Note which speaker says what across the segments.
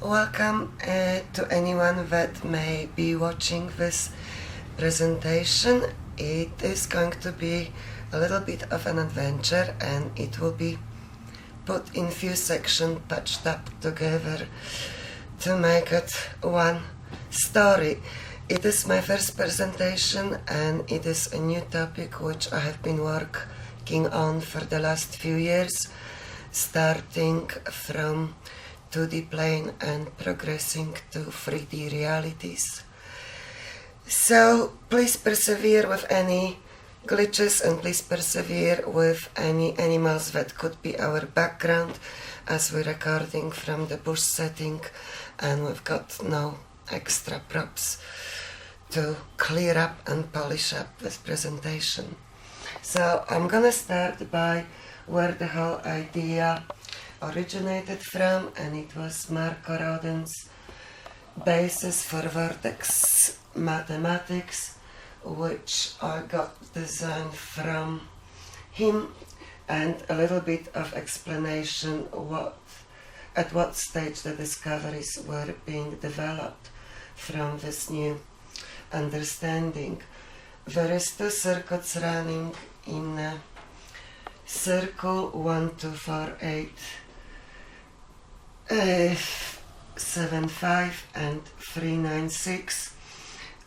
Speaker 1: Welcome to anyone that may be watching this presentation. It is going to be a little bit of an adventure, and it will be put in few sections patched up together to make it one story. It is my first presentation, and it is a new topic which I have been working on for the last few years, starting from 2D plane and progressing to 3D realities. So please persevere with any glitches, and please persevere with any animals that could be our background, as we're recording from the bush setting and we've got no extra props to clear up and polish up this presentation. So I'm gonna start by where the whole idea originated from, and it was Marco Rodin's basis for vortex mathematics, which I got designed from him, and a little bit of explanation at what stage the discoveries were being developed from this new understanding. There is two circuits running in a circle 1, 2, 4, 8, 7, 5 and 3, 9, 6.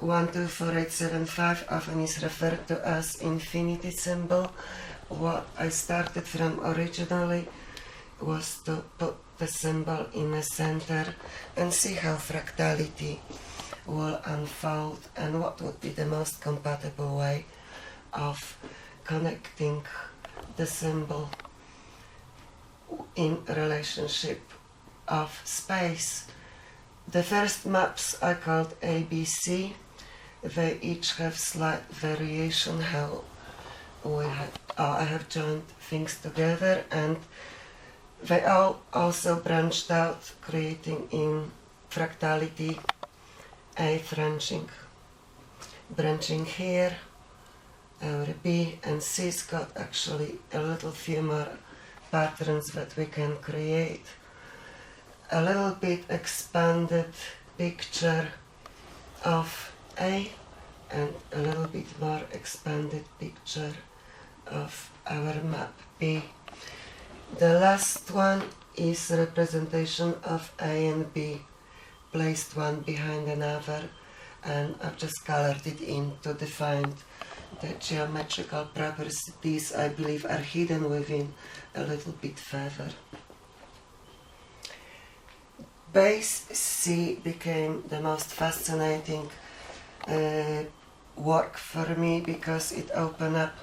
Speaker 1: 1, 2, 4, 8, 7, 5 often is referred to as infinity symbol. What I started from originally was to put the symbol in the center and see how fractality will unfold and what would be the most compatible way of connecting the symbol in relationship of space. The first maps I called ABC. They each have slight variation how I have joined things together, and they all also branched out, creating in fractality a branching here. Our B and C's got actually a little few more patterns that we can create. A little bit expanded picture of A, and a little bit more expanded picture of our map B. The last one is a representation of A and B placed one behind another, and I've just colored it in to define the geometrical properties I believe are hidden within a little bit further. Base C became the most fascinating work for me because it opened up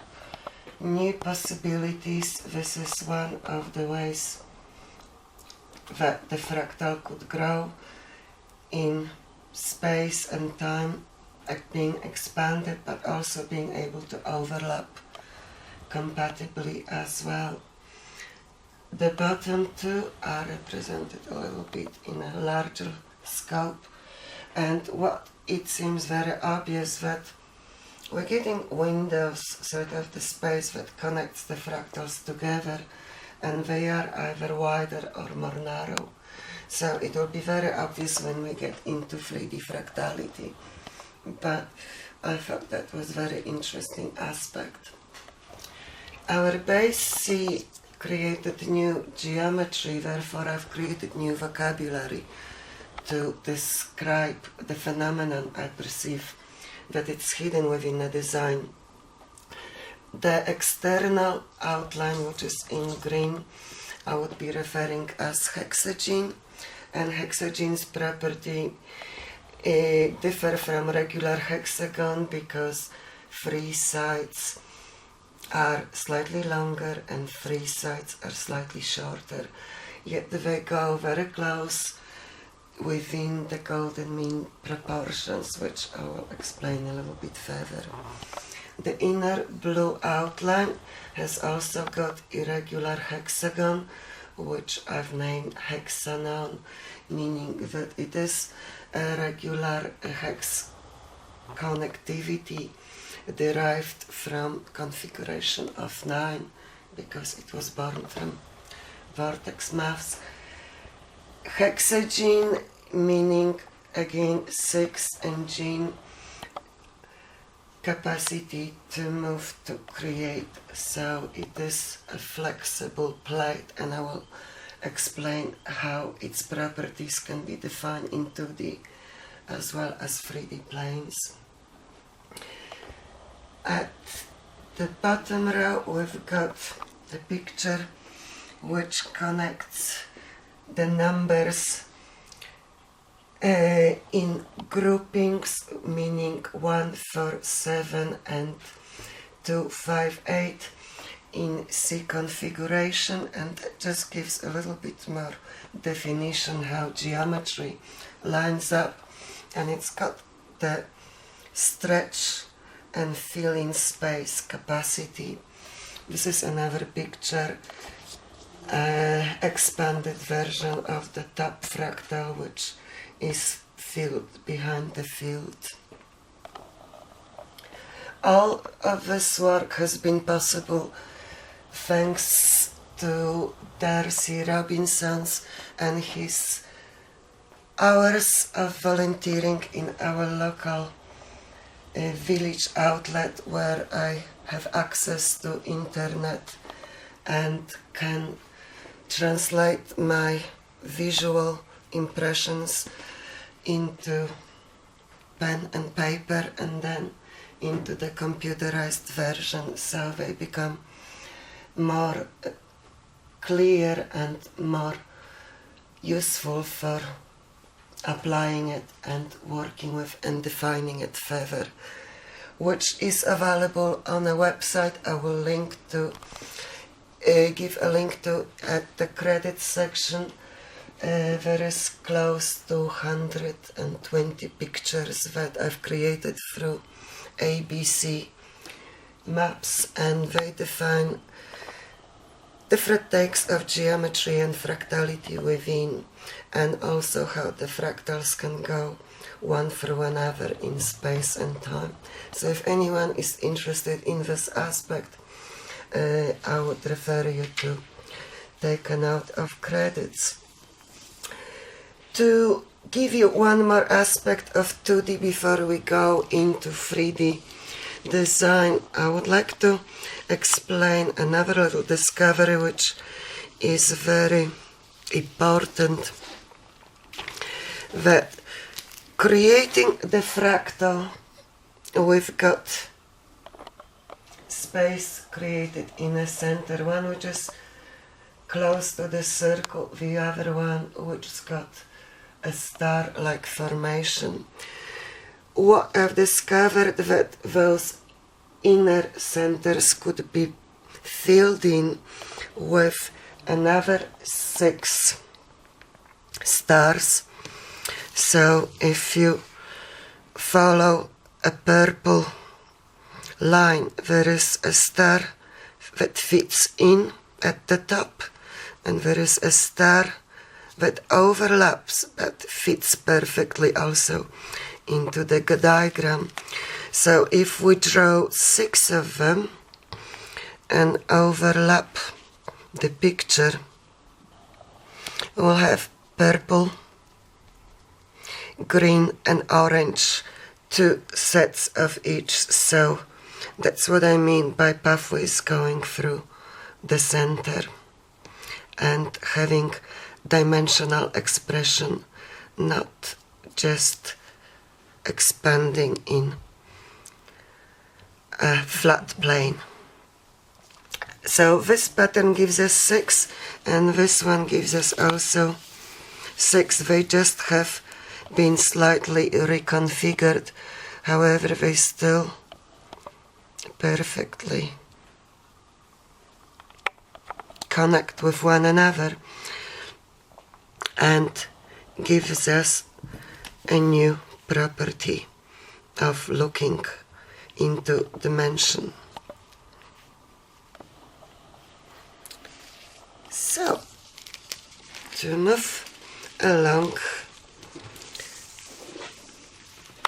Speaker 1: new possibilities. This is one of the ways that the fractal could grow in space and time, being expanded but also being able to overlap compatibly as well. The bottom two are represented a little bit in a larger scope, and what it seems very obvious that we're getting windows, sort of the space that connects the fractals together, and they are either wider or more narrow. So it will be very obvious when we get into 3D fractality, but I thought that was a very interesting aspect. Our base C created new geometry, therefore I've created new vocabulary to describe the phenomenon I perceive that it's hidden within a design. The external outline, which is in green, I would be referring as hexagene, and hexagene's property differ from regular hexagon because 3 sides are slightly longer and 3 sides are slightly shorter, yet they go very close within the golden mean proportions, which I will explain a little bit further. The inner blue outline has also got irregular hexagon, which I've named hexanon, meaning that it is a regular hex connectivity derived from configuration of 9, because it was born from vortex maths. hexagene, meaning again 6 engine capacity to move to create, so it is a flexible plate, and I will explain how its properties can be defined in 2D as well as 3D planes. At the bottom row we've got the picture which connects the numbers in groupings, meaning 1, 4, 7 and 2, 5, 8 in C configuration, and it just gives a little bit more definition how geometry lines up, and it's got the stretch and fill in space capacity. This is another picture, expanded version of the top fractal, which is filled behind the field. All of this work has been possible thanks to Darcy Robinson's and his hours of volunteering in our local village outlet, where I have access to internet and can translate my visual impressions into pen and paper and then into the computerized version, so they become more clear and more useful for applying it and working with and defining it further, which is available on a website I will link to, give a link to at the credits section. There is close to 120 pictures that I've created through ABC maps, and they define different takes of geometry and fractality within, and also how the fractals can go one through another in space and time. So if anyone is interested in this aspect, I would refer you to take a note of credits. To give you one more aspect of 2D before we go into 3D design, I would like to explain another little discovery which is very important, that creating the fractal, we've got space created in a center, one which is close to the circle, the other one which's got a star-like formation. What I've discovered that those inner centers could be filled in with another 6 stars. So if you follow a purple line, there is a star that fits in at the top, and there is a star that overlaps, but fits perfectly also into the diagram. So if we draw 6 of them and overlap the picture, we'll have purple, green and orange, 2 sets of each. So that's what I mean by pathways going through the center and having dimensional expression, not just expanding in a flat plane. So this pattern gives us 6, and this one gives us also 6. They just have been slightly reconfigured, however they still perfectly connect with one another and gives us a new property of looking into dimension. So, to move along,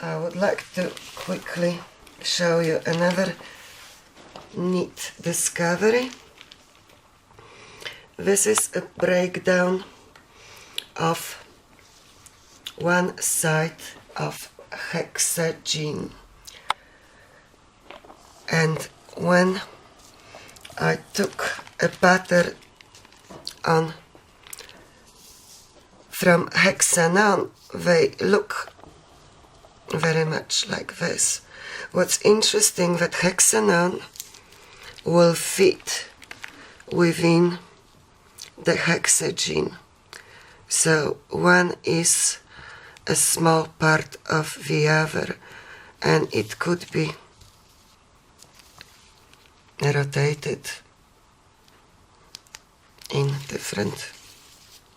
Speaker 1: I would like to quickly show you another neat discovery. This is a breakdown of one side of hexagon. And when I took a pattern on from hexagon, they look very much like this. What's interesting that hexagon will fit within the hexagon. So one is a small part of the other, and it could be rotated in different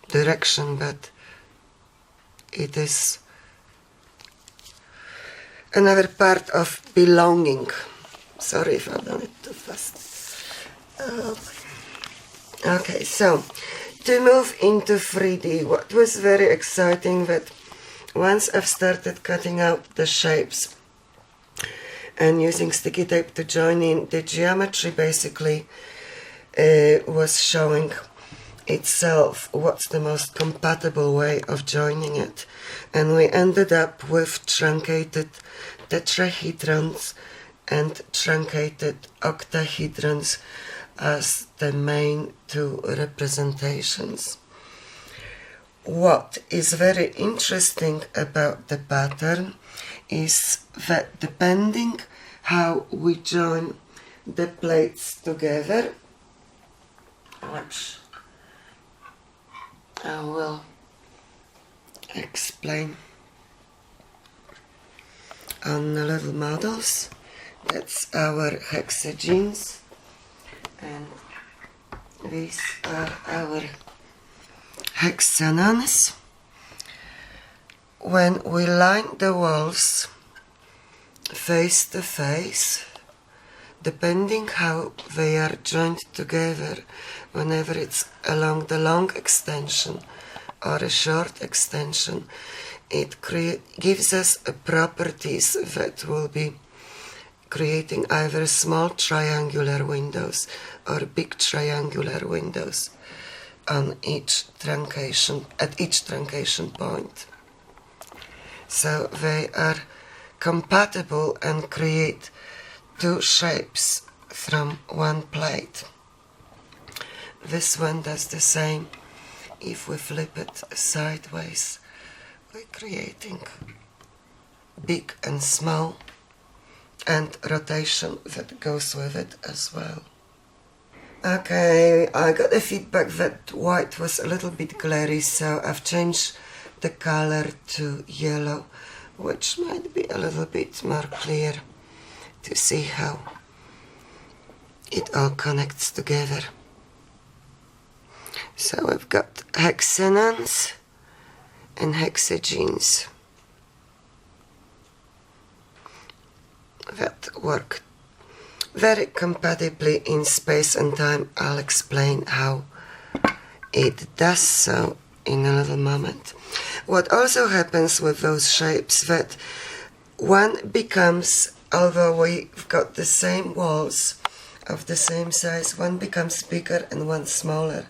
Speaker 1: direction, but it is another part of belonging. Sorry if I've done it too fast. Okay, so to move into 3D, what was very exciting that once I've started cutting out the shapes and using sticky tape to join in, the geometry basically was showing itself what's the most compatible way of joining it, and we ended up with truncated tetrahedrons and truncated octahedrons as the main two representations. What is very interesting about the pattern is that depending how we join the plates together, which I will explain on the little models. That's our hexagons, and these are our hexagons. When we line the walls face to face, depending how they are joined together, whenever it's along the long extension or a short extension, it gives us properties that will be creating either small triangular windows or big triangular windows on each truncation, at each truncation point. So they are compatible and create two shapes from one plate. This one does the same. If we flip it sideways, we're creating big and small, and rotation that goes with it as well. Okay, I got a feedback that white was a little bit glary, so I've changed the color to yellow, which might be a little bit more clear to see how it all connects together. So we've got hexagons and hexagons that work very compatibly in space and time. I'll explain how it does so in a little moment. What also happens with those shapes, that one becomes, although we've got the same walls of the same size, one becomes bigger and one smaller.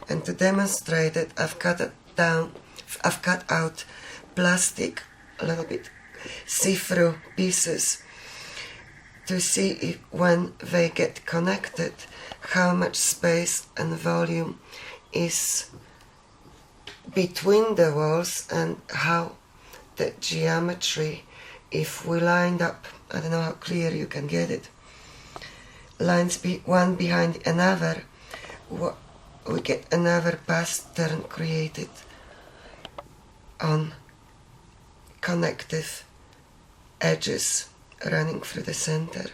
Speaker 1: And to demonstrate it, I've cut out plastic, a little bit see-through pieces, to see if, when they get connected, how much space and volume is between the walls, and how the geometry, if we lined up, I don't know how clear you can get it, lines one behind another, we get another pattern created on connective edges running through the center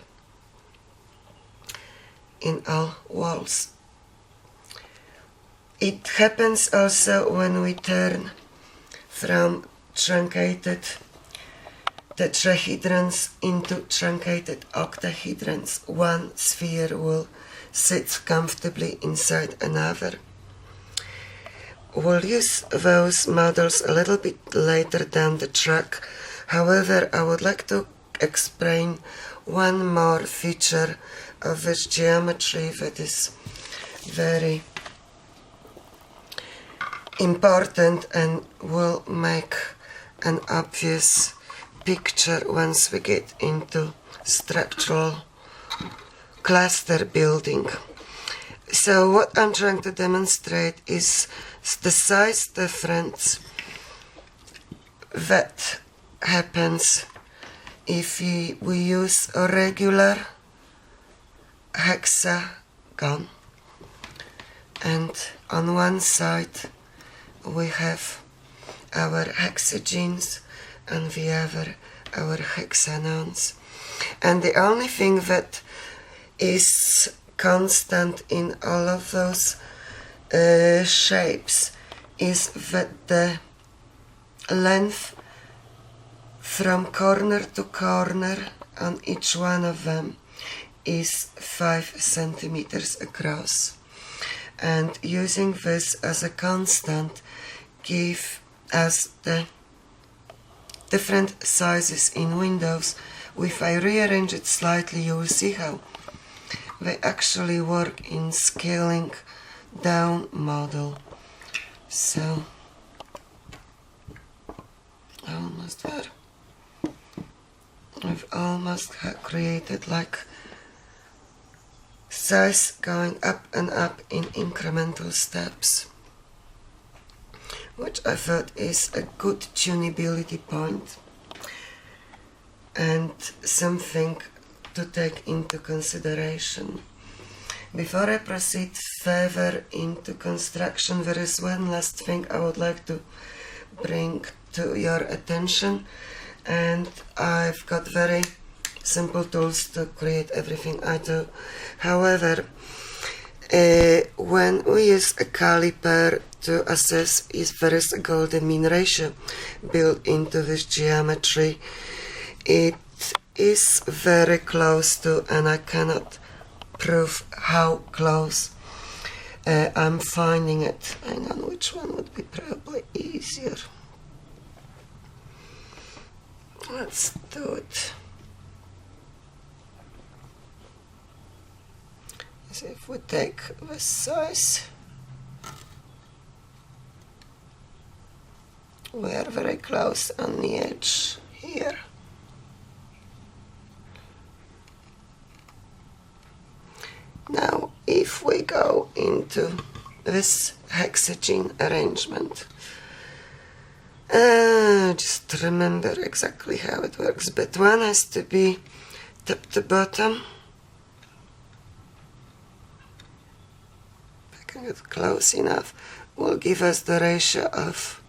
Speaker 1: in all walls. It happens also when we turn from truncated tetrahedrons into truncated octahedrons. One sphere will sit comfortably inside another. We'll use those models a little bit later down the track. However, I would like to explain one more feature of this geometry that is very important and will make an obvious picture once we get into structural cluster building. So what I'm trying to demonstrate is the size difference that happens if we use a regular hexagon, and on one side we have our hexagenes and the other our hexanons, and the only thing that is constant in all of those shapes is that the length from corner to corner on each one of them is 5 centimeters across. And using this as a constant give us the different sizes in windows. If I rearrange it slightly, you will see how they actually work in scaling down model. So, almost there. We've almost created like size going up and up in incremental steps, which I thought is a good tunability point and something to take into consideration. Before I proceed further into construction, there is one last thing I would like to bring to your attention, and I've got very simple tools to create everything I do. However, when we use a caliper to assess if there is a golden mean ratio built into this geometry, it is very close to, and I cannot prove how close I'm finding it. Hang on, which one would be probably easier? Let's do it. So if we take this size, we are very close on the edge here. Now, if we go into this hexagene arrangement, just remember exactly how it works, but one has to be top to bottom. If I can get close enough, will give us the ratio of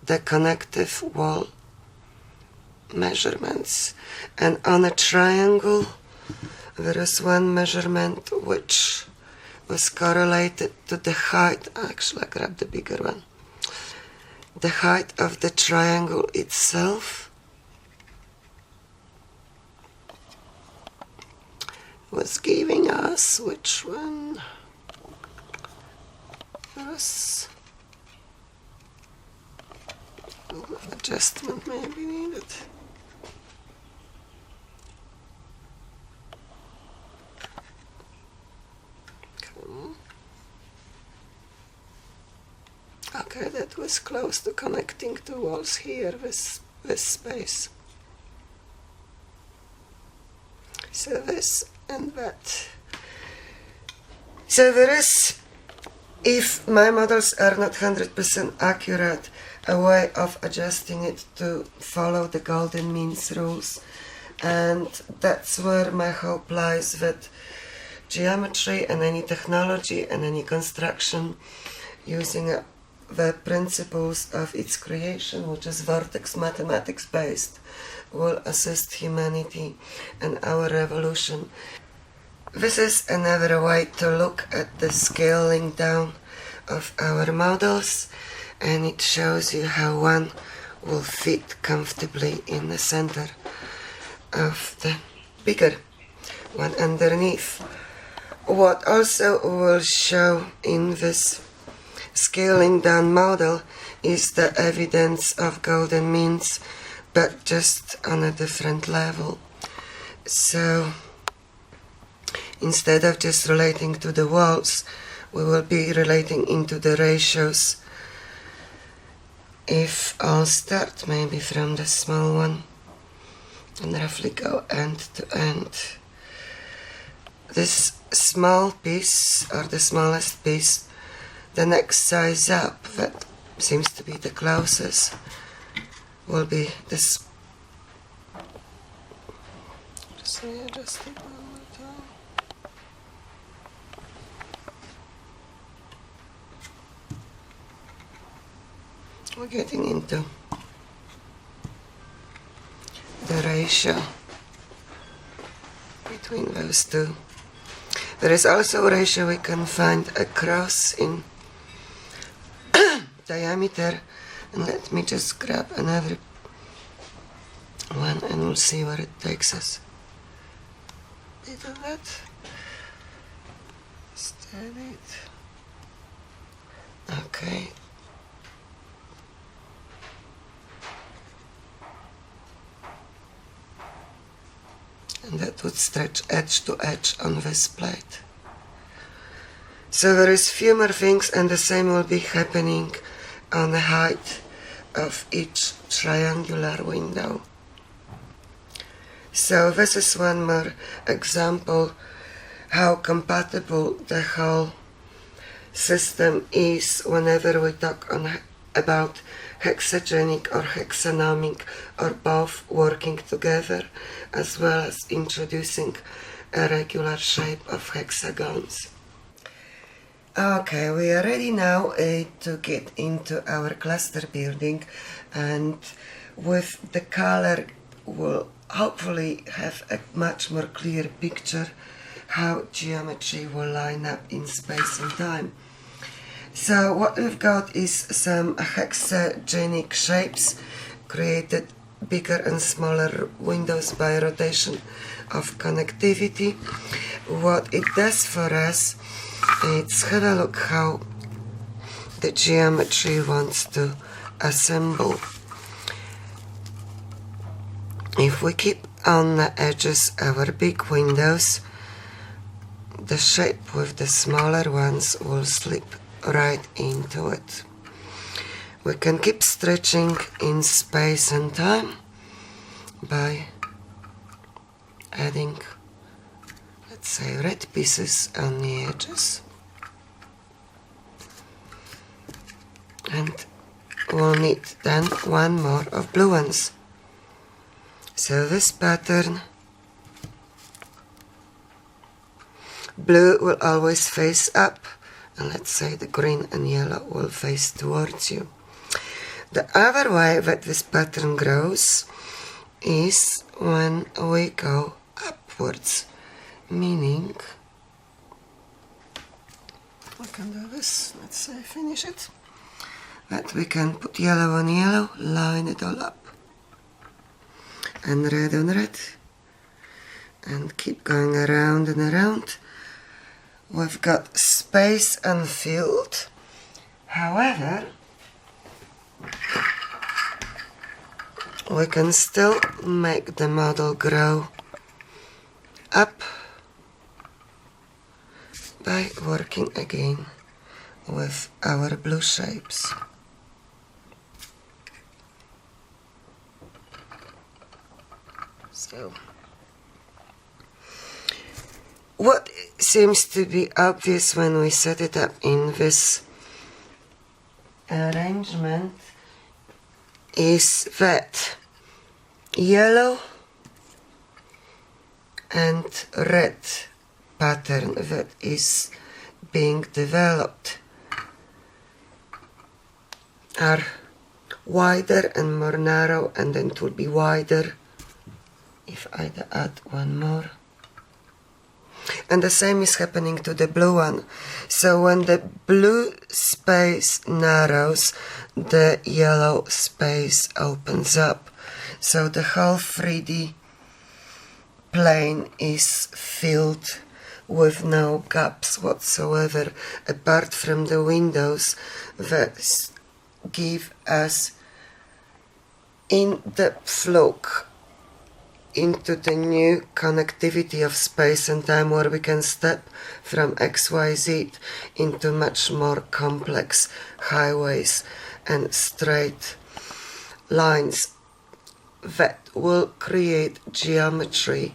Speaker 1: the connective wall measurements. And on a triangle, there is one measurement which was correlated to the height. Actually, I grabbed the bigger one. The height of the triangle itself was giving us, which one was a little adjustment maybe needed. Okay, that was close to connecting two walls here with this space. So this and that. So there is, if my models are not 100% accurate, a way of adjusting it to follow the golden means rules. And that's where my hope lies, that geometry and any technology and any construction using the principles of its creation, which is vortex mathematics based, will assist humanity and our revolution. This is another way to look at the scaling down of our models, and it shows you how one will fit comfortably in the center of the bigger one underneath. What also will show in this scaling down model is the evidence of golden means, but just on a different level. So instead of just relating to the walls, we will be relating into the ratios if I'll start maybe from the small one and roughly go end to end. This small piece, or the smallest piece, the next size up, that seems to be the closest, will be this. Just readjust it one more time. We're getting into the ratio between those two. There is also a ratio we can find across in diameter, and let me just grab another one and we'll see where it takes us. Bit of that. Steady it. Okay. And that would stretch edge to edge on this plate. So there is few more things, and the same will be happening on the height of each triangular window. So this is one more example how compatible the whole system is whenever we talk about hexagonic or hexanomic, or both working together, as well as introducing a regular shape of hexagons. Okay, we are ready now to get into our cluster building, and with the color we'll hopefully have a much more clear picture how geometry will line up in space and time. So what we've got is some hexagonic shapes created bigger and smaller windows by rotation of connectivity. What it does for us, let's have a look how the geometry wants to assemble. If we keep on the edges our big windows, the shape with the smaller ones will slip right into it. We can keep stretching in space and time by adding, let's say, red pieces on the edges, and we'll need then one more of blue ones. So this pattern, blue will always face up, and let's say the green and yellow will face towards you. The other way that this pattern grows is when we go upwards, meaning we can do this, let's say finish it, that we can put yellow on yellow, line it all up, and red on red, and keep going around and around. We've got space and field. However, we can still make the model grow up by working again with our blue shapes. So, what seems to be obvious when we set it up in this arrangement is that yellow and red pattern that is being developed are wider and more narrow, and then it will be wider if I add one more. And the same is happening to the blue one. So when the blue space narrows, the yellow space opens up. So the whole 3D plane is filled with no gaps whatsoever, apart from the windows that give us in-depth look into the new connectivity of space and time, where we can step from XYZ into much more complex highways and straight lines that will create geometry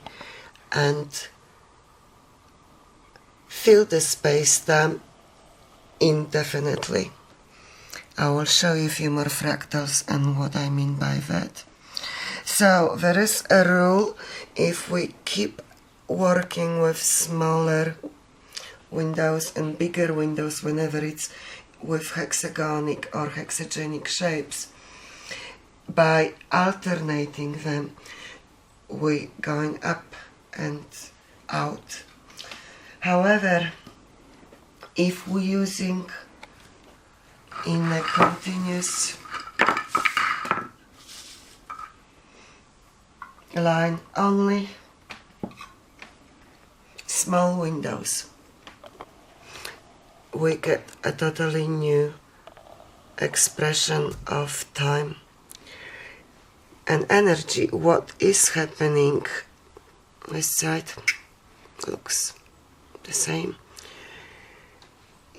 Speaker 1: and fill the space-time indefinitely. I will show you a few more fractals and what I mean by that. So there is a rule: if we keep working with smaller windows and bigger windows whenever it's with hexagonic or hexagonic shapes, by alternating them, we going up and out. However, if we're using in a continuous line only small windows, we get a totally new expression of time and energy. What is happening, this side looks the same,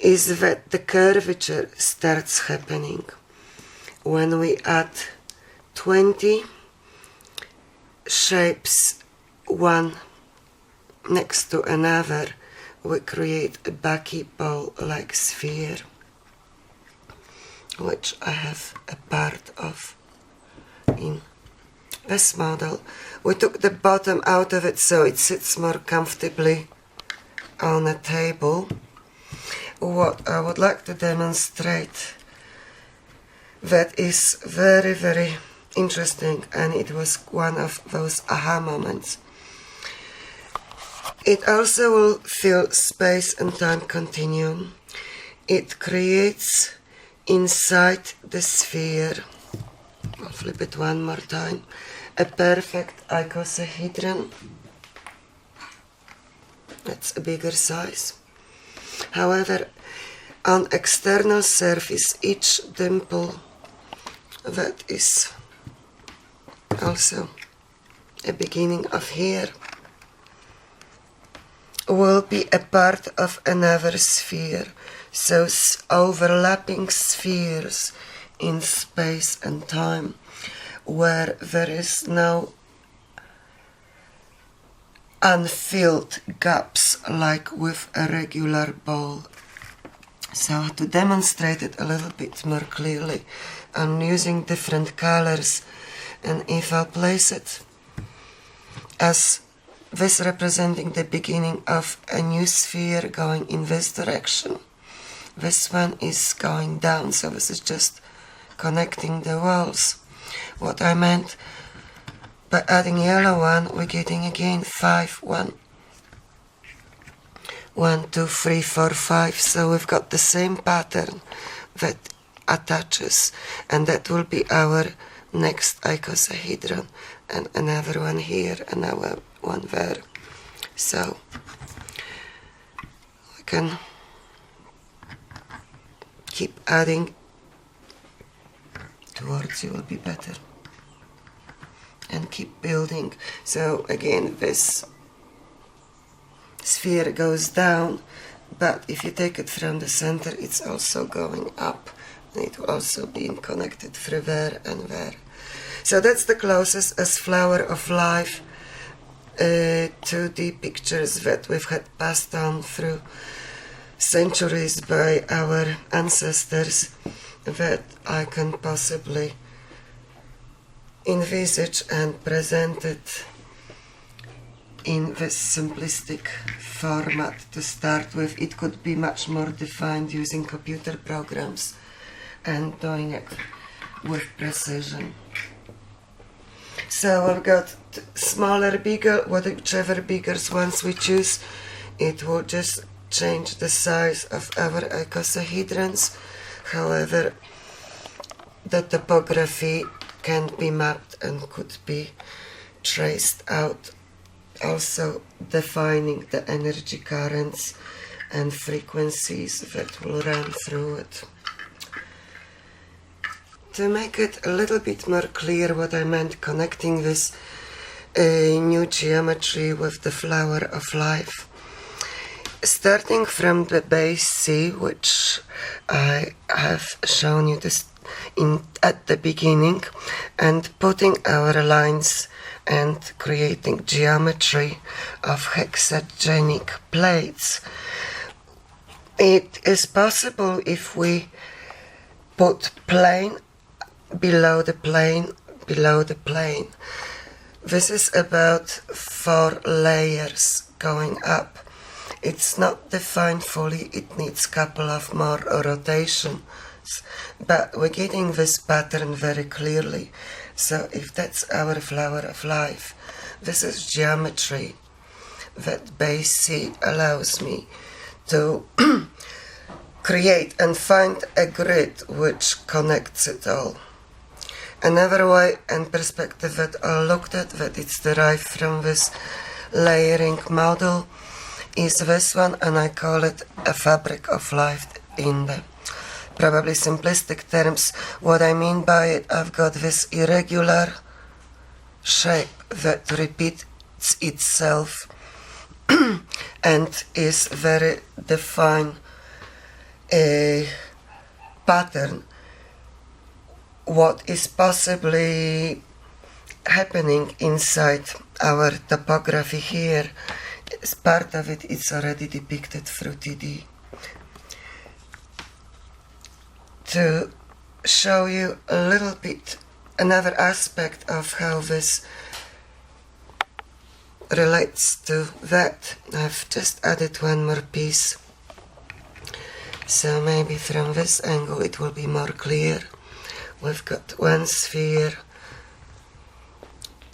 Speaker 1: is that the curvature starts happening when we add 20 shapes one next to another. We create a buckyball-like sphere, which I have a part of in this model. We took the bottom out of it so it sits more comfortably on a table. What I would like to demonstrate that is very, very interesting, and it was one of those aha moments. It also will fill space and time continuum. It creates inside the sphere, I'll flip it one more time, a perfect icosahedron. That's a bigger size. However, on external surface, each dimple that is also a beginning of here will be a part of another sphere. So overlapping spheres in space and time, where there is no unfilled gaps like with a regular ball. So to demonstrate it a little bit more clearly, I'm using different colors, and if I place it as this representing the beginning of a new sphere going in this direction, this one is going down, so this is just connecting the walls. What I meant by adding yellow one, we're getting again 5, 1, 2, 3, 4, 5. So we've got the same pattern that attaches, and that will be our next icosahedron, and another one here, another one there. So we can keep adding towards you will be better, and keep building. So again, this sphere goes down, but if you take it from the center, it's also going up, and it will also be connected through there and there. So that's the closest as flower of life 2D pictures that we've had passed on through centuries by our ancestors that I can possibly envisage and present it in this simplistic format to start with. It could be much more defined using computer programs and doing it with precision. So I've got smaller, bigger, whichever bigger ones we choose, it will just change the size of our icosahedrons. However, the topography can be mapped and could be traced out, also defining the energy currents and frequencies that will run through it. To make it a little bit more clear what I meant connecting this new geometry with the flower of life, starting from the base C, which I have shown you this at the beginning and putting our lines and creating geometry of hexagonic plates. It is possible if we put plane below the plane below the plane. This is about 4 layers going up. It's not defined fully, it needs a couple of more rotations, but we're getting this pattern very clearly. So if that's our flower of life, this is geometry that base C allows me to create and find a grid which connects it all. Another way and perspective that I looked at, that it's derived from this layering model, is this one, and I call it a fabric of life in the probably simplistic terms. What I mean by it, I've got this irregular shape that repeats itself and is very defined pattern. What is possibly happening inside our topography here, is part of it, it's already depicted through TD. To show you a little bit another aspect of how this relates to that, I've just added one more piece, so maybe from this angle it will be more clear. We've got one sphere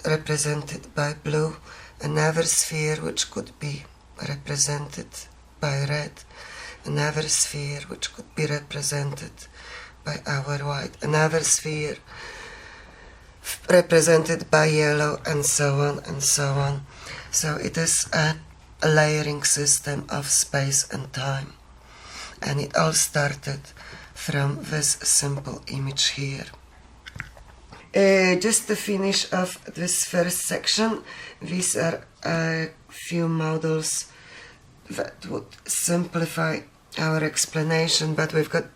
Speaker 1: represented by blue, another sphere which could be represented by red, another sphere which could be represented by our white, another sphere represented by yellow, and so on and so on. So it is a layering system of space and time, and it all started from this simple image here. Just to finish off this first section, these are a few models that would simplify our explanation, but we've got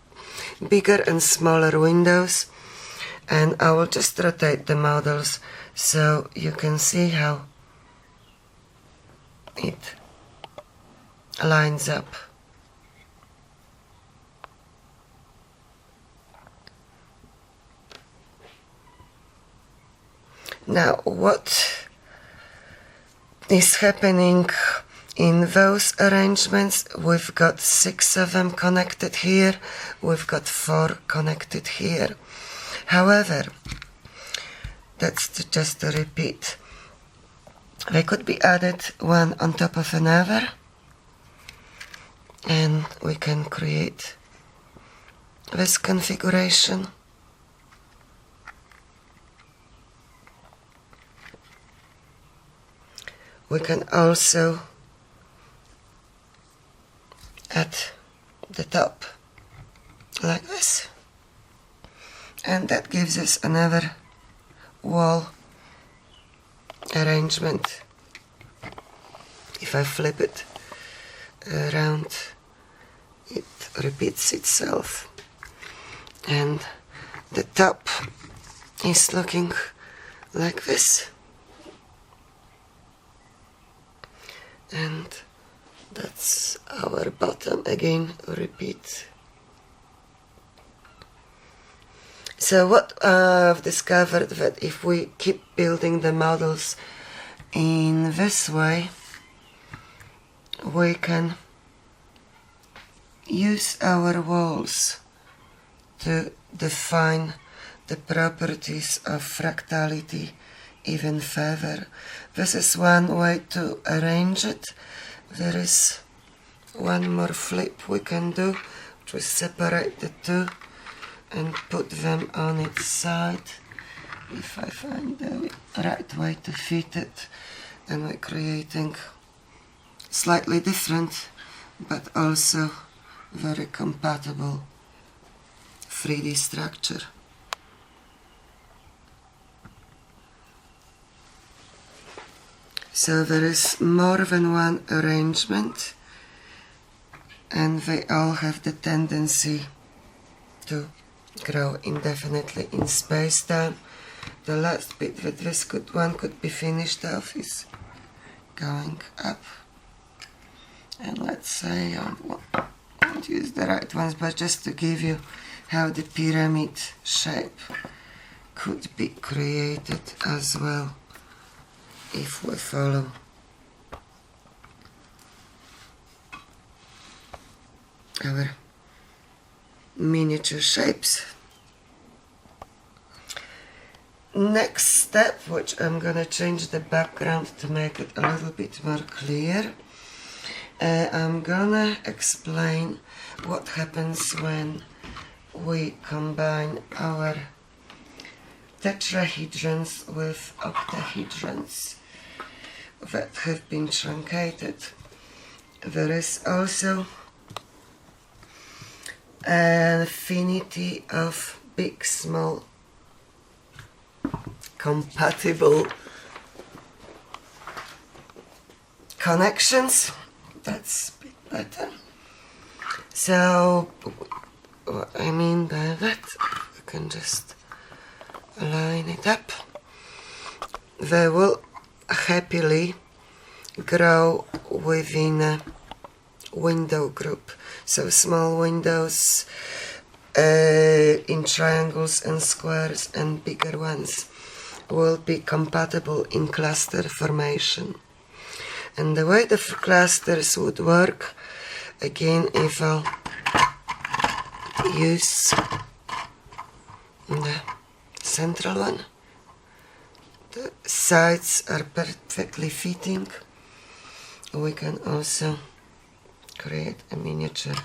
Speaker 1: bigger and smaller windows, and I will just rotate the models so you can see how it lines up. Now, what is happening in those arrangements? We've got 6 of them connected here, we've got 4 connected here. However, that's just a repeat. They could be added one on top of another, and we can create this configuration. We can also add the top like this, and that gives us another wall arrangement. If I flip it around, it repeats itself, and the top is looking like this. And that's our bottom again, repeat. So what I've discovered, that if we keep building the models in this way, we can use our walls to define the properties of fractality even further. This is one way to arrange it. There is one more flip we can do, which is separate the two and put them on its side. If I find the right way to fit it, and we're creating slightly different but also very compatible 3D structure. So there is more than one arrangement, and they all have the tendency to grow indefinitely in space-time. The last bit that this one could be finished off is going up. And let's say I won't use the right ones, but just to give you how the pyramid shape could be created as well if we follow our miniature shapes. Next step, which I'm gonna change the background to make it a little bit more clear, I'm gonna explain what happens when we combine our tetrahedrons with octahedrons that have been truncated. There is also an affinity of big, small, compatible connections. That's a bit better. So, what I mean by that, we can just line it up. They will happily grow within a window group. So small windows in triangles and squares, and bigger ones will be compatible in cluster formation. And the way the clusters would work, again, if I'll use the central one, the sides are perfectly fitting. We can also create a miniature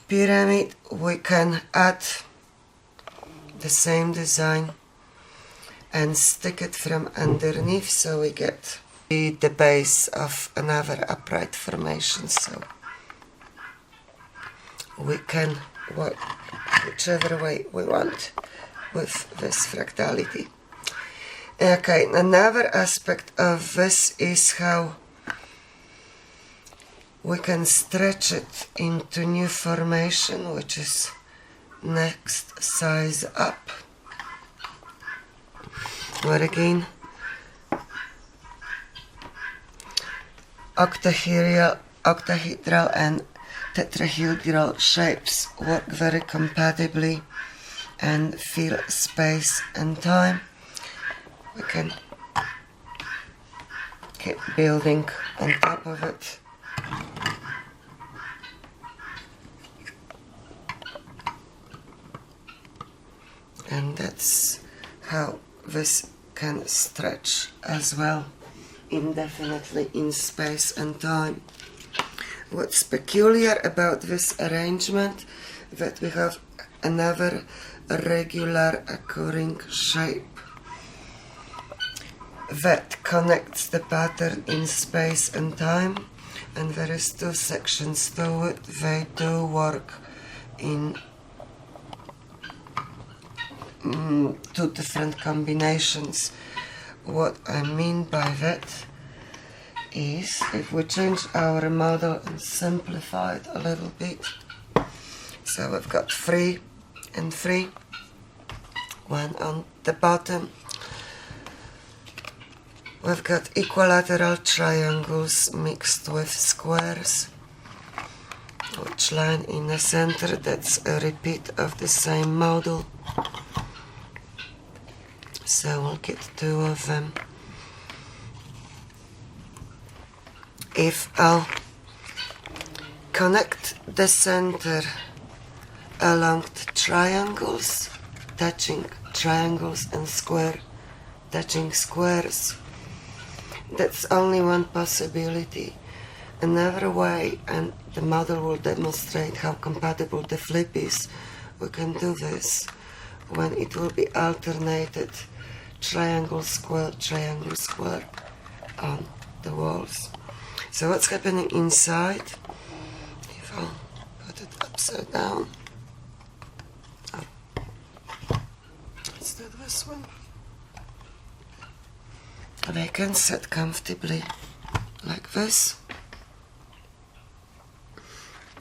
Speaker 1: pyramid. We can add the same design and stick it from underneath, so we get the base of another upright formation. So we can work whichever way we want with this fractality. Okay, another aspect of this is how we can stretch it into new formation, which is next size up, where again octahedral and tetrahedral shapes work very compatibly and fill space and time. We can keep building on top of it. And that's how this can stretch as well indefinitely in space and time. What's peculiar about this arrangement, that we have another regular occurring shape that connects the pattern in space and time, and there is two sections to it. They do work in two different combinations. What I mean by that is, if we change our model and simplify it a little bit, so we've got 3 and 3, one on the bottom. We've got equilateral triangles mixed with squares, which line in the center. That's a repeat of the same model. So we'll get 2 of them. If I'll connect the center along the triangles, touching triangles, and square touching squares, that's only one possibility. Another way, and the model will demonstrate how compatible the flip is, we can do this when it will be alternated triangle, square on the walls. So what's happening inside, if I'll put it upside down, let's do this one. They can sit comfortably like this,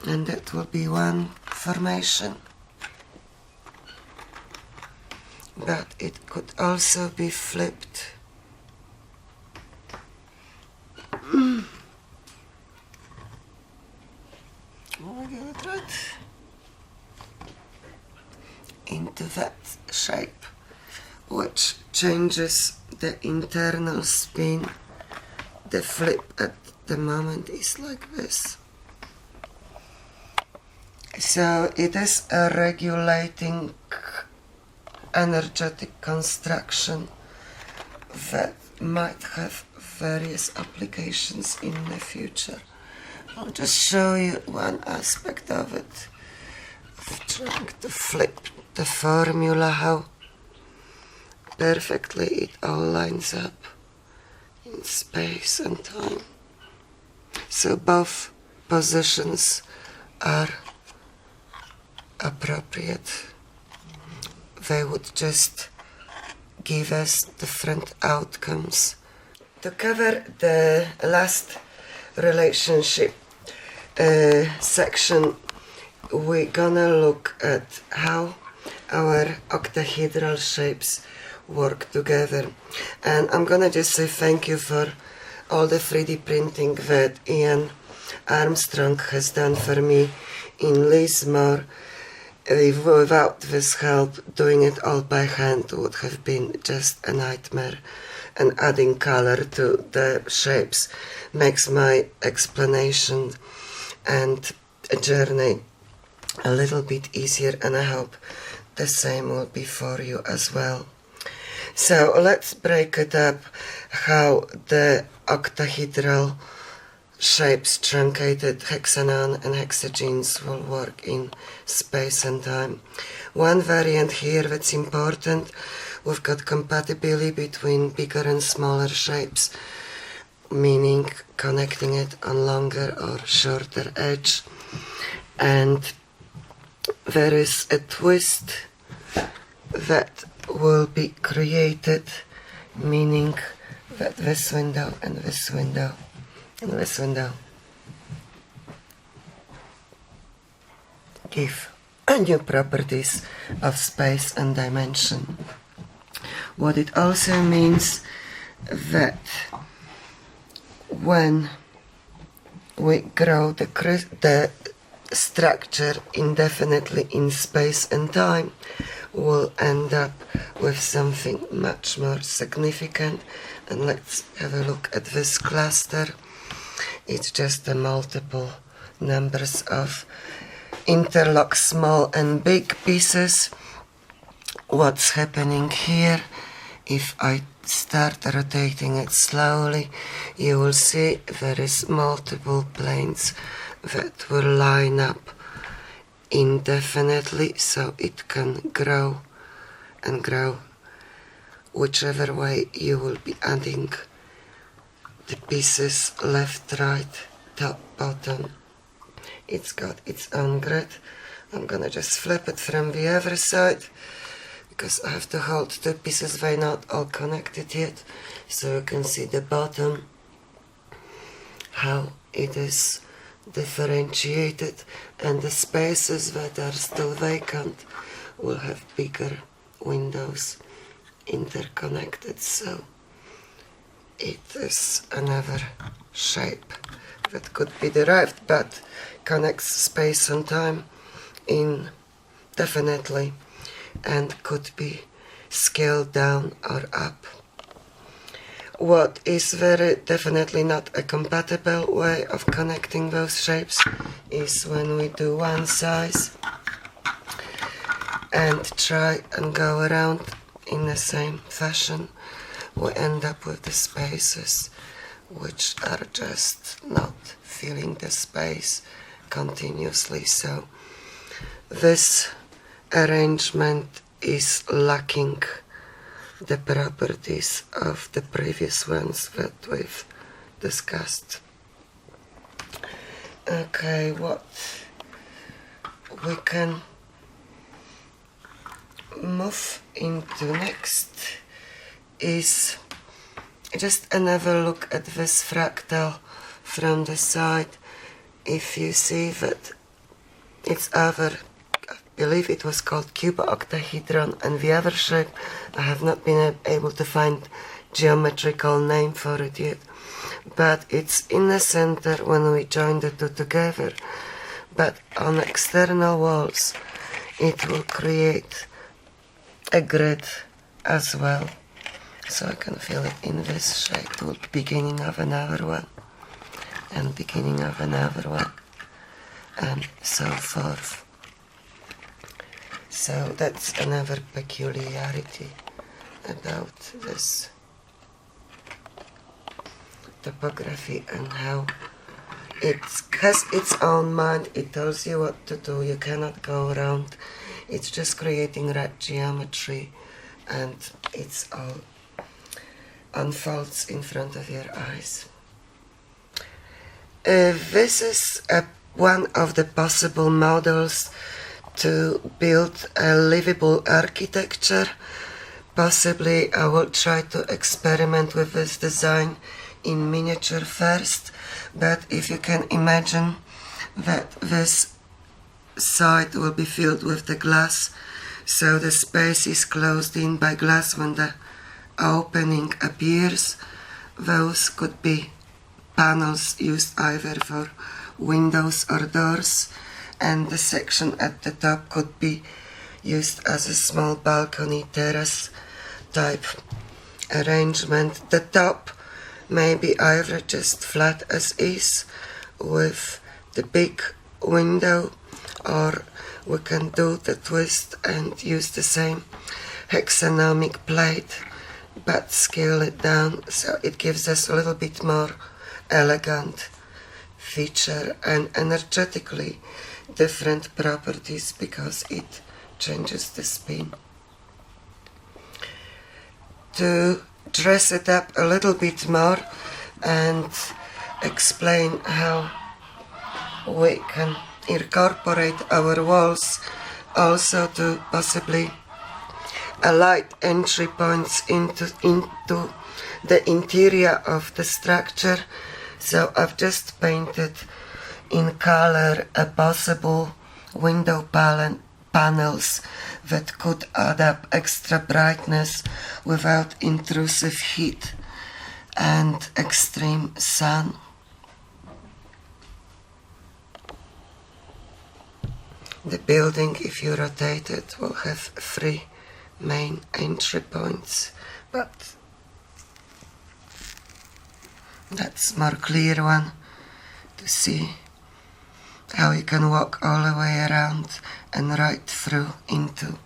Speaker 1: and that will be 1 formation, but it could also be flipped. Into that shape, which changes the internal spin. The flip at the moment is like this. So it is a regulating energetic construction that might have various applications in the future. I'll just show you one aspect of it. I'm trying to flip the formula, how perfectly it all lines up in space and time. So both positions are appropriate. They would just give us different outcomes. To cover the last relationship section, we're gonna look at how our octahedral shapes work together. And I'm gonna just say thank you for all the 3D printing that Ian Armstrong has done for me in Lismore. Without this help, doing it all by hand would have been just a nightmare. And adding color to the shapes makes my explanation and journey a little bit easier, and I hope the same will be for you as well. So let's break it up, how the octahedral shapes, truncated hexagon and hexagenes, will work in space and time. One variant here that's important, we've got compatibility between bigger and smaller shapes, meaning connecting it on longer or shorter edge. And there is a twist that will be created, meaning that this window and this window and this window give new properties of space and dimension. What it also means that when we grow the structure indefinitely in space and time, we'll end up with something much more significant. And let's have a look at this cluster. It's just the multiple numbers of interlock small and big pieces. What's happening here, if I start rotating it slowly, you will see there is multiple planes that will line up indefinitely, so it can grow and grow whichever way you will be adding the pieces, left, right, top, bottom. It's got its own grid. I'm gonna just flip it from the other side because I have to hold two pieces, they're not all connected yet, so you can see the bottom, how it is differentiated, and the spaces that are still vacant will have bigger windows interconnected. So it is another shape that could be derived but connects space and time indefinitely and could be scaled down or up. What is very definitely not a compatible way of connecting those shapes is when we do one size and try and go around in the same fashion. We end up with the spaces which are just not filling the space continuously. So this arrangement is lacking the properties of the previous ones that we've discussed. Okay, what we can move into next is just another look at this fractal from the side. If you see that it's either, I believe it was called cuboctahedron, and the other shape I have not been able to find geometrical name for it yet, but it's in the center when we join the two together, but on external walls it will create a grid as well. So I can feel it in this shape, the beginning of another one, and beginning of another one, and so forth. So that's another peculiarity about this topography, and how it has its own mind. It tells you what to do, you cannot go around. It's just creating right geometry, and it's all unfolds in front of your eyes. This is one of the possible models to build a livable architecture. Possibly I will try to experiment with this design in miniature first, but if you can imagine that this side will be filled with the glass, so the space is closed in by glass when the opening appears. Those could be panels used either for windows or doors, and the section at the top could be used as a small balcony terrace type arrangement. The top may be either just flat as is with the big window, or we can do the twist and use the same hexanomic plate but scale it down, so it gives us a little bit more elegant feature and energetically different properties because it changes the spin. To dress it up a little bit more and explain how we can incorporate our walls also to possibly light entry points into the interior of the structure. So I've just painted in color a possible window panels that could add up extra brightness without intrusive heat and extreme sun. The building, if you rotate it, will have 3 main entry points, but that's more clear one to see how you can walk all the way around and right through into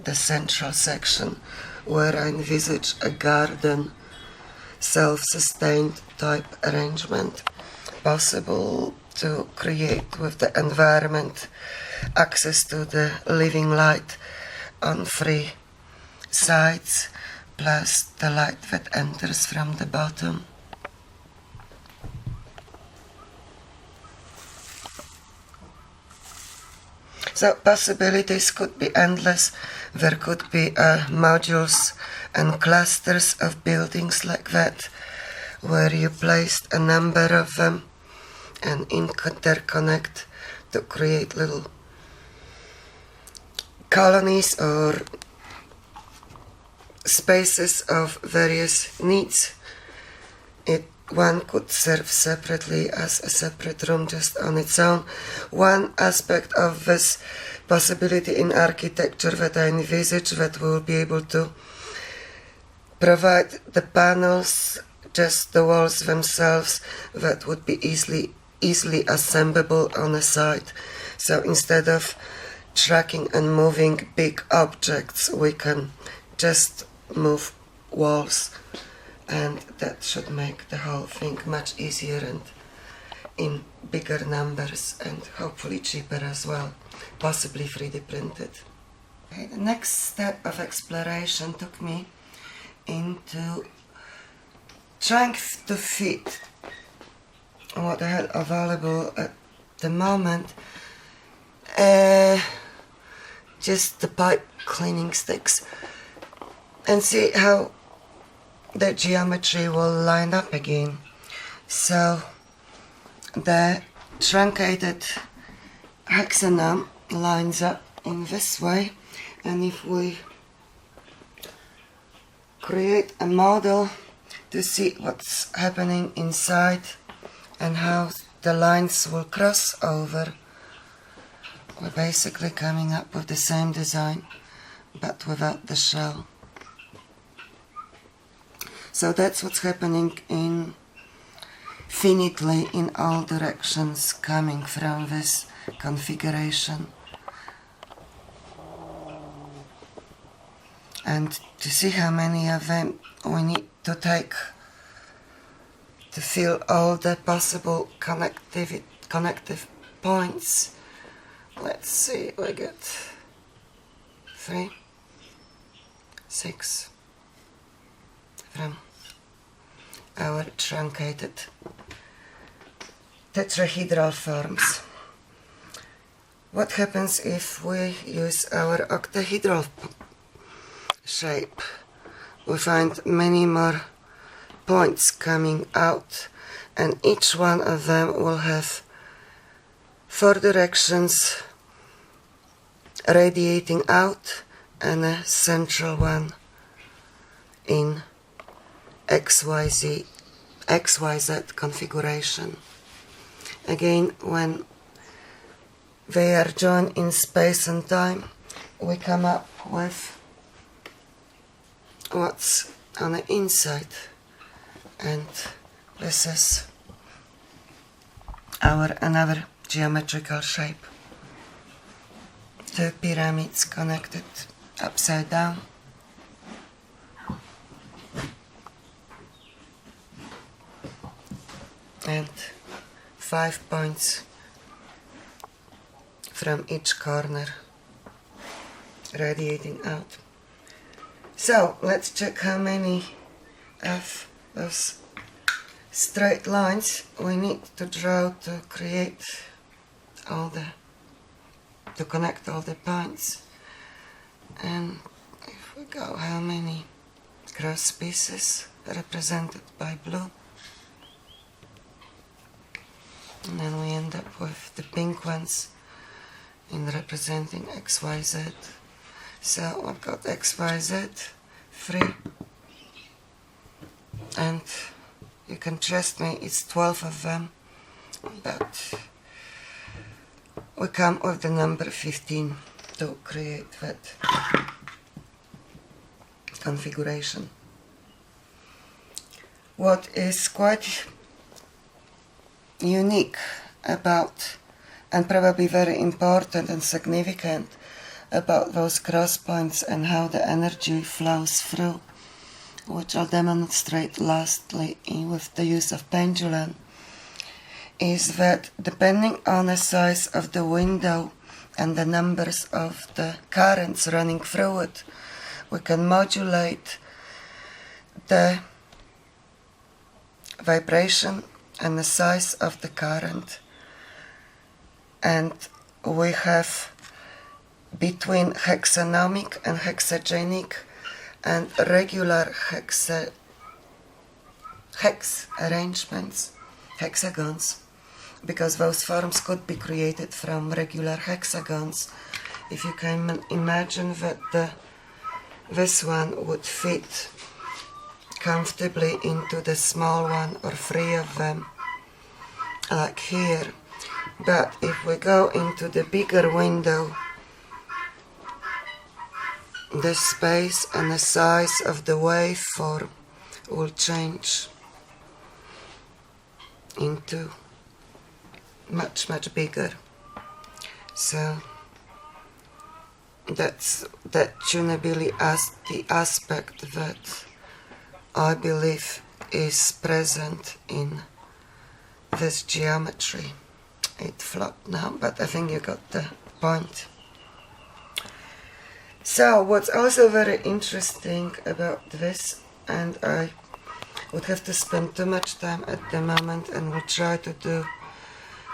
Speaker 1: the central section, where I envisage a garden, self-sustained type arrangement possible to create with the environment access to the living light on 3 sides, plus the light that enters from the bottom. So possibilities could be endless. There could be modules and clusters of buildings like that, where you placed a number of them and interconnect to create little colonies or spaces of various needs. One could serve separately as a separate room just on its own. One aspect of this possibility in architecture that I envisage, that we will be able to provide the panels, just the walls themselves, that would be easily assemblable on a site. So instead of tracking and moving big objects, we can just move walls, and that should make the whole thing much easier and in bigger numbers, and hopefully cheaper as well, possibly 3D printed. Okay, the next step of exploration took me into trying to fit what I had available at the moment, just the pipe cleaning sticks, and see how the geometry will line up again. So the truncated hexagon lines up in this way, and if we create a model to see what's happening inside and how the lines will cross over, we're basically coming up with the same design but without the shell. So that's what's happening infinitely in all directions coming from this configuration. And to see how many of them we need to take to fill all the possible connective points. Let's see, we get 3, 6 from our truncated tetrahedral forms. What happens if we use our octahedral shape? We find many more points coming out, and each one of them will have 4 directions radiating out and a central one in XYZ configuration. Again, when they are joined in space and time, we come up with what's on the inside, and this is our another geometrical shape. 2 pyramids connected upside down. And 5 points from each corner radiating out. So let's check how many of those straight lines we need to draw to create to connect all the points. And if we go, how many cross pieces represented by blue, and then we end up with the pink ones in representing XYZ. So I've got XYZ 3, and you can trust me, it's 12 of them, but we come with the number 15 to create that configuration. What is quite unique about, and probably very important and significant about those cross points and how the energy flows through, which I'll demonstrate lastly with the use of pendulum, is that depending on the size of the window and the numbers of the currents running through it, we can modulate the vibration and the size of the current. And we have between hexanomic and hexagenic and regular hex arrangements, hexagons, because those forms could be created from regular hexagons. If you can imagine that this one would fit comfortably into the small one or 3 of them, like here. But if we go into the bigger window, the space and the size of the waveform will change into much bigger. So that's that tunability as the aspect that I believe is present in this geometry. It flopped now, but I think you got the point. So what's also very interesting about this, and I would have to spend too much time at the moment and will try to do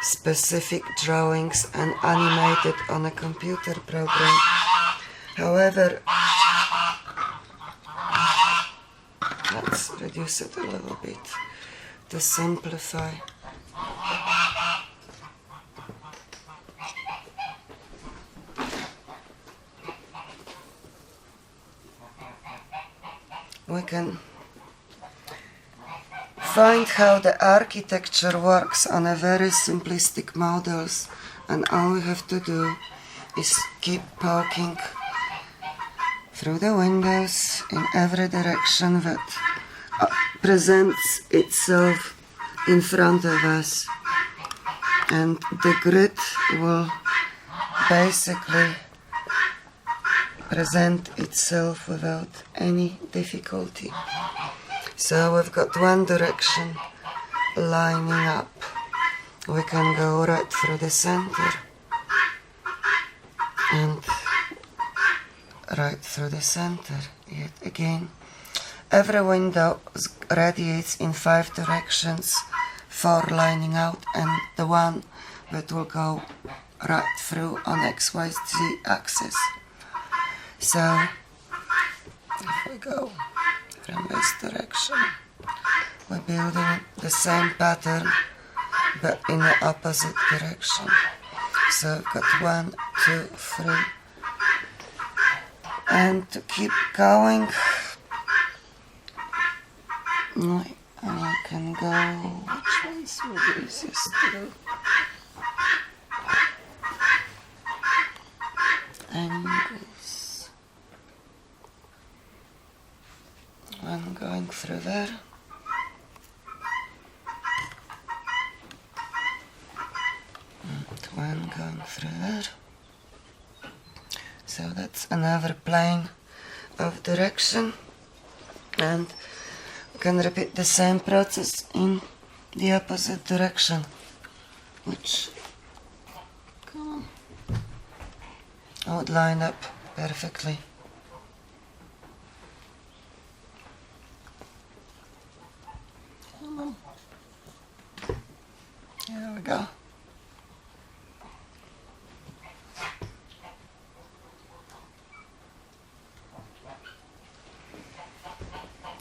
Speaker 1: specific drawings and animate it on a computer program. However, let's reduce it a little bit to simplify. we can find how the architecture works on a very simplistic models, and all we have to do is keep poking through the windows in every direction that presents itself in front of us, and the grid will basically present itself without any difficulty. So we've got one direction lining up. We can go right through the center and right through the center yet again. Every window radiates in 5 directions, 4 lining out, and the one that will go right through on XYZ axis. So if we go from this direction, we're building the same pattern but in the opposite direction. So I've got 1, 2, 3, and to keep going, I can go, which ones will be easiest to do? Angles. One going through there. And one going through there. So that's another plane of direction, and we can repeat the same process in the opposite direction, which would line up perfectly. Here we go.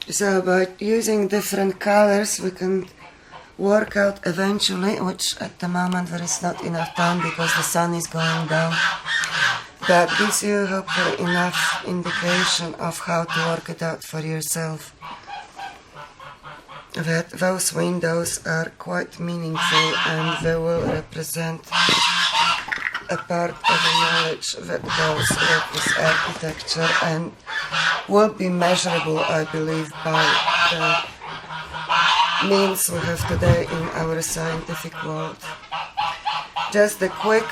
Speaker 1: So by using different colors we can work out eventually, which at the moment there is not enough time because the sun is going down. That gives you hopefully enough indication of how to work it out for yourself. That those windows are quite meaningful and they will represent a part of the knowledge that goes with this architecture and will be measurable, I believe, by the means we have today in our scientific world. Just a quick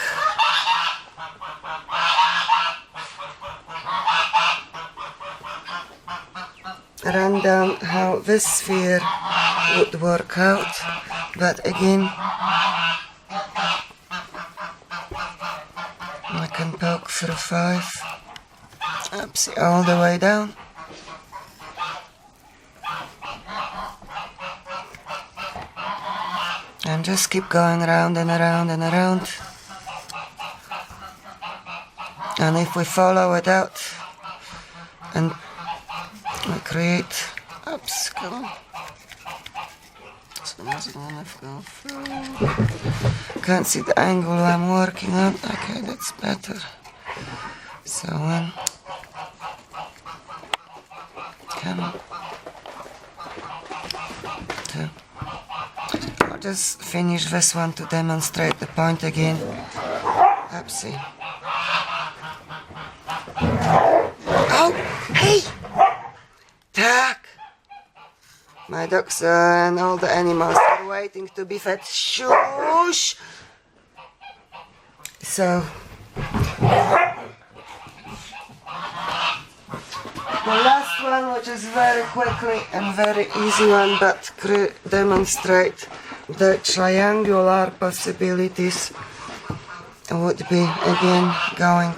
Speaker 1: rundown how this sphere would work out, but again I can poke through 5, all the way down, and just keep going around and around and around. And if we follow it out and we create, come on. So that's one I've gone through. Can't see the angle I'm working on. Okay, that's better. So 1, come on, 2. I'll just finish this one to demonstrate the point again. Upsy. Oh, hey! Tak! My dogs and all the animals are waiting to be fed. Shush! So, the last one, which is very quickly and very easy one, but demonstrate the triangular possibilities, would be again going.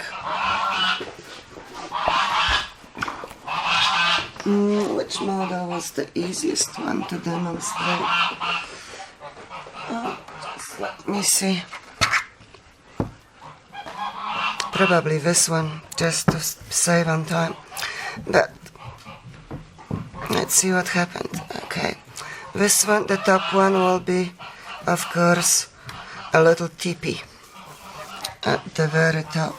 Speaker 1: Which model was the easiest one to demonstrate? Just let me see. Probably this one, just to save on time. But let's see what happened. Okay, this one, the top one, will be, of course, a little teepee at the very top.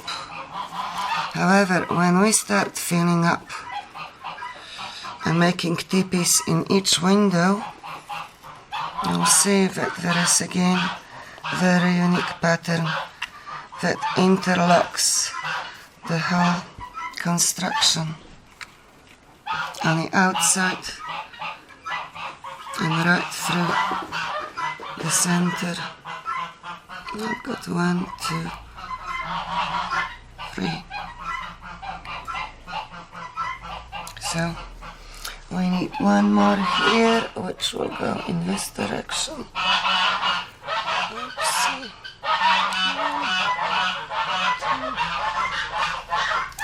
Speaker 1: However, when we start filling up and making tippies in each window, you'll see that there is again a very unique pattern that interlocks the whole construction on the outside and right through the center. I've got 1, 2, 3. So we need one more here, which will go in this direction. Oopsie.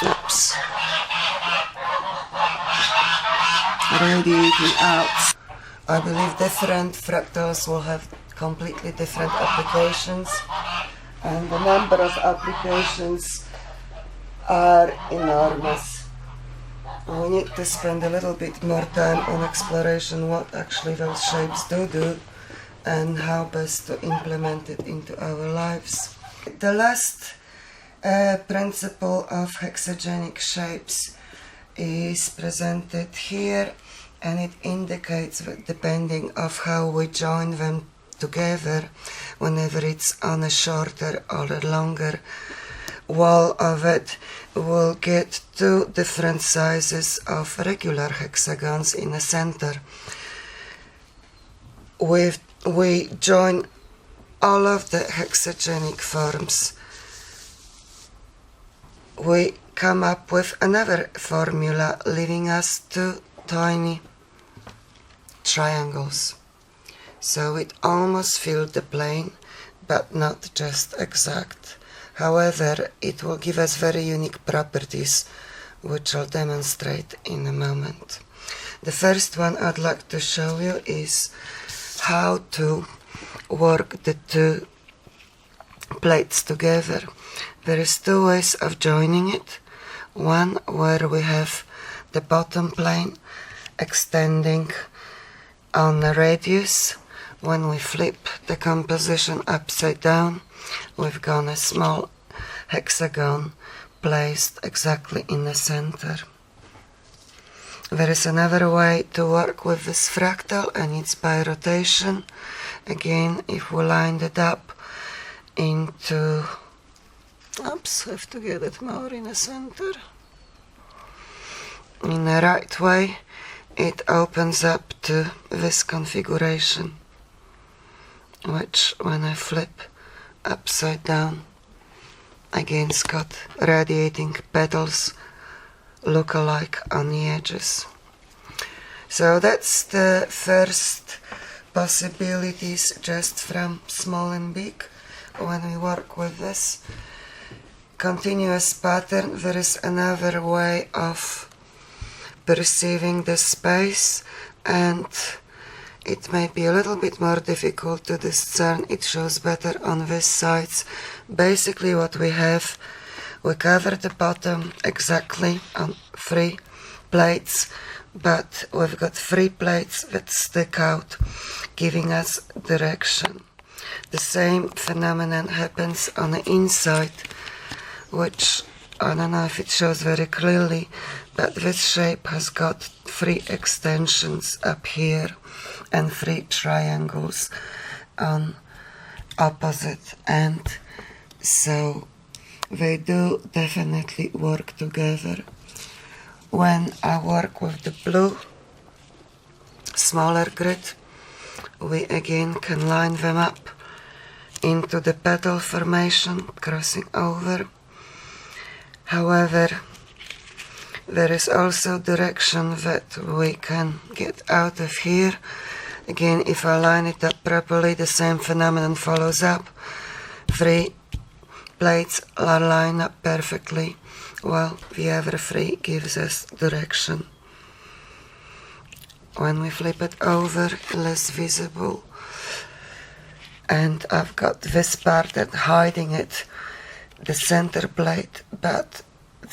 Speaker 1: Oops. Radiating out. I believe different fractals will have completely different applications, and the number of applications are enormous. We need to spend a little bit more time on exploration what actually those shapes do and how best to implement it into our lives. The last principle of hexagenic shapes is presented here, and it indicates that depending of how we join them together, whenever it's on a shorter or a longer wall of it, we'll get 2 different sizes of regular hexagons in the center. We join all of the hexagenic forms. We come up with another formula, leaving us 2 tiny triangles. So it almost fills the plane, but not just exact. However, it will give us very unique properties, which I'll demonstrate in a moment. The first one I'd like to show you is how to work the 2 plates together. There is 2 ways of joining it. One where we have the bottom plane extending on the radius. When we flip the composition upside down, we've got a small hexagon placed exactly in the center. There is another way to work with this fractal, and it's by rotation. Again, if we line it up into... Oops, have to get it more in the center. In the right way, it opens up to this configuration, which when I flip upside down, again it's got radiating petals look alike on the edges. So that's the first possibilities, just from small and big. When we work with this continuous pattern, there is another way of perceiving the space, and it may be a little bit more difficult to discern. It shows better on these sides. Basically what we have, we cover the bottom exactly on 3 plates, but we've got 3 plates that stick out, giving us direction. The same phenomenon happens on the inside, which I don't know if it shows very clearly, but this shape has got 3 extensions up here and 3 triangles on opposite end. So they do definitely work together. When I work with the blue smaller grid, we again can line them up into the petal formation, crossing over. However, there is also direction that we can get out of here. Again, if I line it up properly, the same phenomenon follows up. 3 plates are lined up perfectly, while the other 3 gives us direction. When we flip it over, less visible. And I've got this part that hiding it, the center plate, but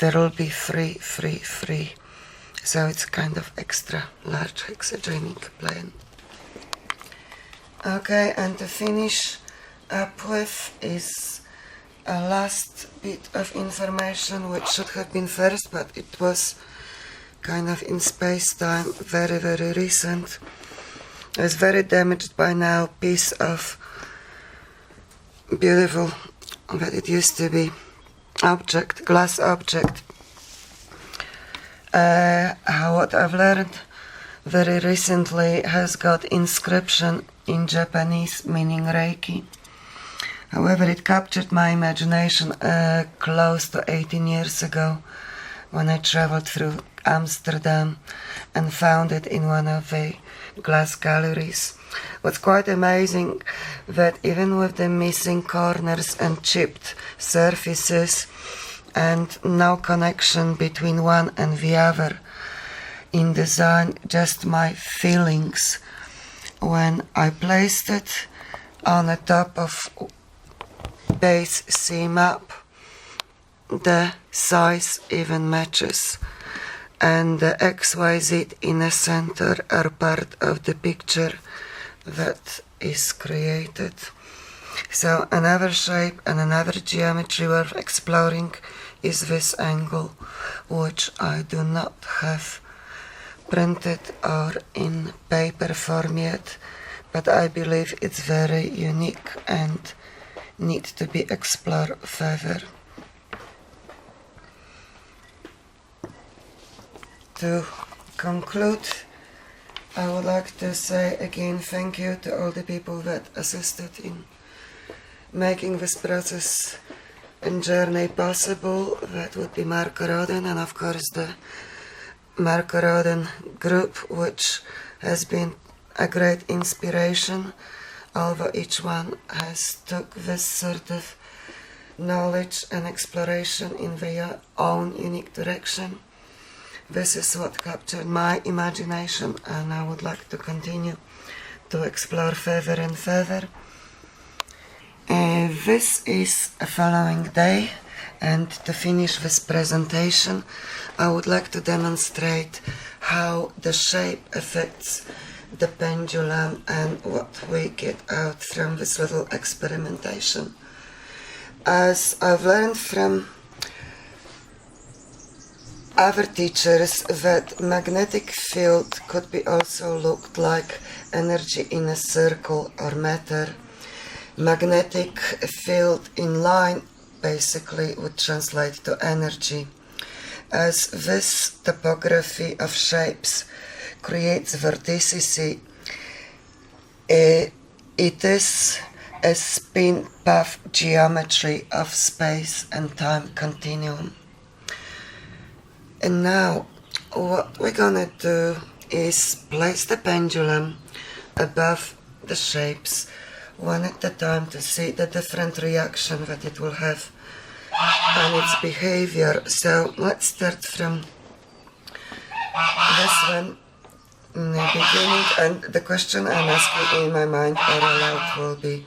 Speaker 1: there will be 3, 3, 3. So it's kind of extra large hexagenic plane. Okay, and to finish up with is a last bit of information which should have been first, but it was kind of in space-time, very, very recent. It's very damaged by now, piece of beautiful, but it used to be object, glass object. What I've learned very recently has got inscription in Japanese meaning Reiki. However, it captured my imagination close to 18 years ago when I traveled through Amsterdam and found it in one of the glass galleries. What's quite amazing that even with the missing corners and chipped surfaces and no connection between one and the other in design, just my feelings when I placed it on the top of base seam up, the size even matches, and the XYZ in the center are part of the picture that is created. So another shape and another geometry worth exploring is this angle, which I do not have printed or in paper form yet, but I believe it's very unique and need to be explored further. To conclude, I would like to say again thank you to all the people that assisted in making this process and journey possible. That would be Marco Roden and of course the Marco Roden group, which has been a great inspiration, although each one has took this sort of knowledge and exploration in their own unique direction. This is what captured my imagination, and I would like to continue to explore further and further. This is a following day, and to finish this presentation, I would like to demonstrate how the shape affects the pendulum and what we get out from this little experimentation. As I've learned from other teachers that magnetic field could be also looked like energy in a circle or matter. Magnetic field in line basically would translate to energy. As this topography of shapes creates vorticity, it is a spin path geometry of space and time continuum. And now what we're gonna do is place the pendulum above the shapes one at a time to see the different reaction that it will have on its behavior. So let's start from this one in the beginning, and the question I'm asking in my mind or aloud will be,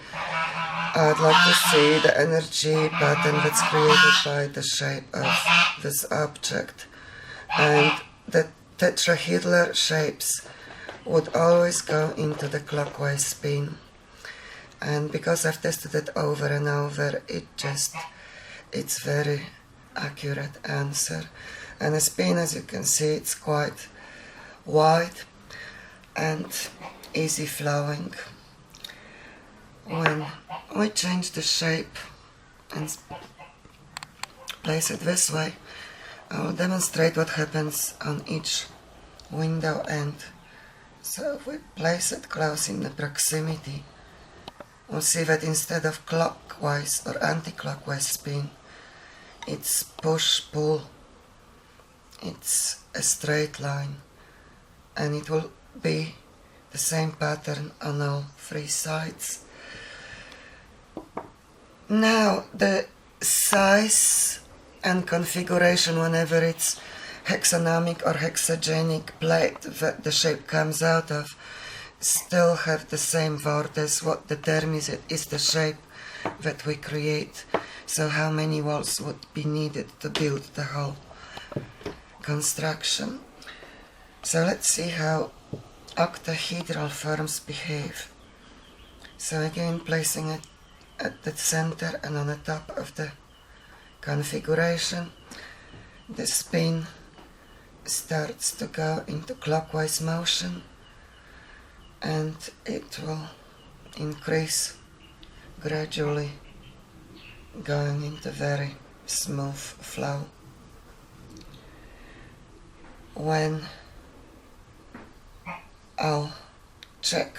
Speaker 1: I'd like to see the energy pattern that's created by the shape of this object. And the tetrahedral shapes would always go into the clockwise spin. And because I've tested it over and over, it's very accurate answer. And the spin, as you can see, it's quite wide and easy flowing. When we change the shape and place it this way, I will demonstrate what happens on each window end. So if we place it close in the proximity, we'll see that instead of clockwise or anti-clockwise spin, it's push-pull. It's a straight line, and it will be the same pattern on all three sides. Now the size and configuration, whenever it's hexanomic or hexagenic plate that the shape comes out of, still have the same vortex. What determines it is the shape that we create. So how many walls would be needed to build the whole construction. So let's see how octahedral forms behave. So again, placing it at the center and on the top of the configuration, the spin starts to go into clockwise motion, and it will increase gradually, going into very smooth flow. When I'll check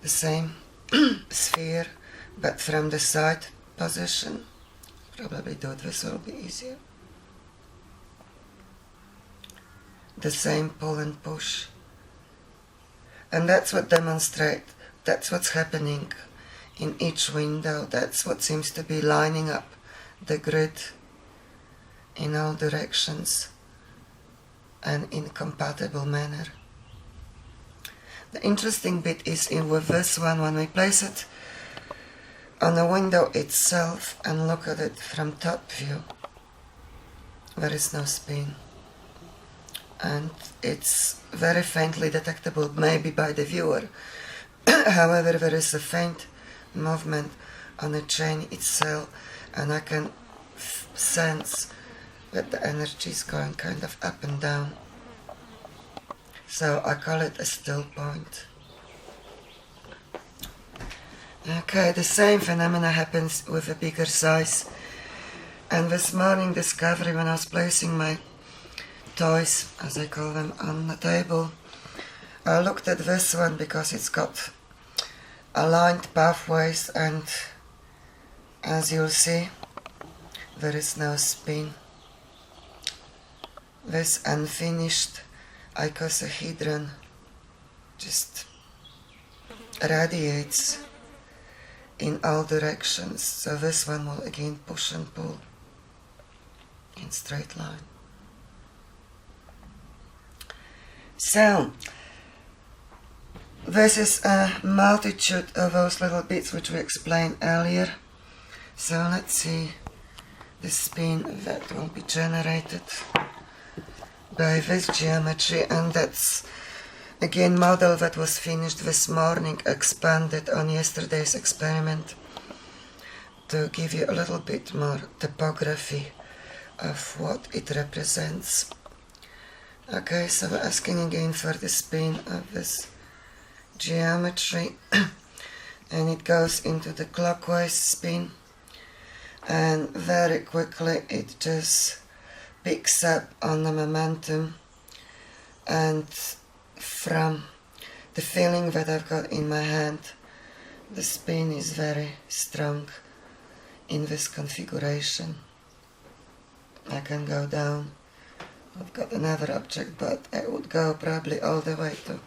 Speaker 1: the same sphere but from the side position, probably do it, this will be easier. The same pull and push. And that's what demonstrates, that's what's happening in each window. That's what seems to be lining up the grid in all directions and in compatible manner. The interesting bit is with this one, when we place it on the window itself and look at it from top view, there is no spin. And it's very faintly detectable, maybe by the viewer. However, there is a faint movement on the chain itself, and I can sense that the energy is going kind of up and down. So I call it a still point. Okay, the same phenomena happens with a bigger size. And this morning discovery, when I was placing my toys, as I call them, on the table, I looked at this one because it's got aligned pathways, and as you'll see, there is no spin. This unfinished icosahedron just radiates in all directions, so this one will again push and pull in straight line. So, this is a multitude of those little bits which we explained earlier. So let's see the spin that will be generated by this geometry, and that's again model that was finished this morning, expanded on yesterday's experiment to give you a little bit more topography of what it represents. Okay, so we're asking again for the spin of this geometry and it goes into the clockwise spin, and very quickly it just picks up on the momentum, and from the feeling that I've got in my hand, the spin is very strong in this configuration. I can go down. I've got another object, but I would go probably all the way to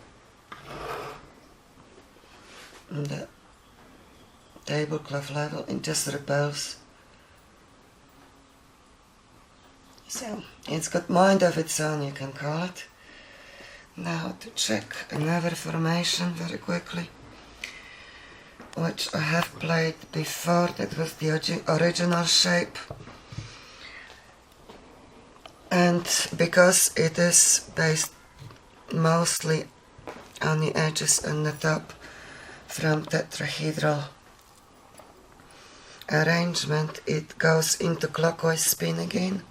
Speaker 1: the tablecloth level. It just repels. So it's got mind of its own, you can call it. Now to check another formation very quickly, which I have played before. That was the original shape. And because it is based mostly on the edges and the top from tetrahedral arrangement, it goes into clockwise spin again.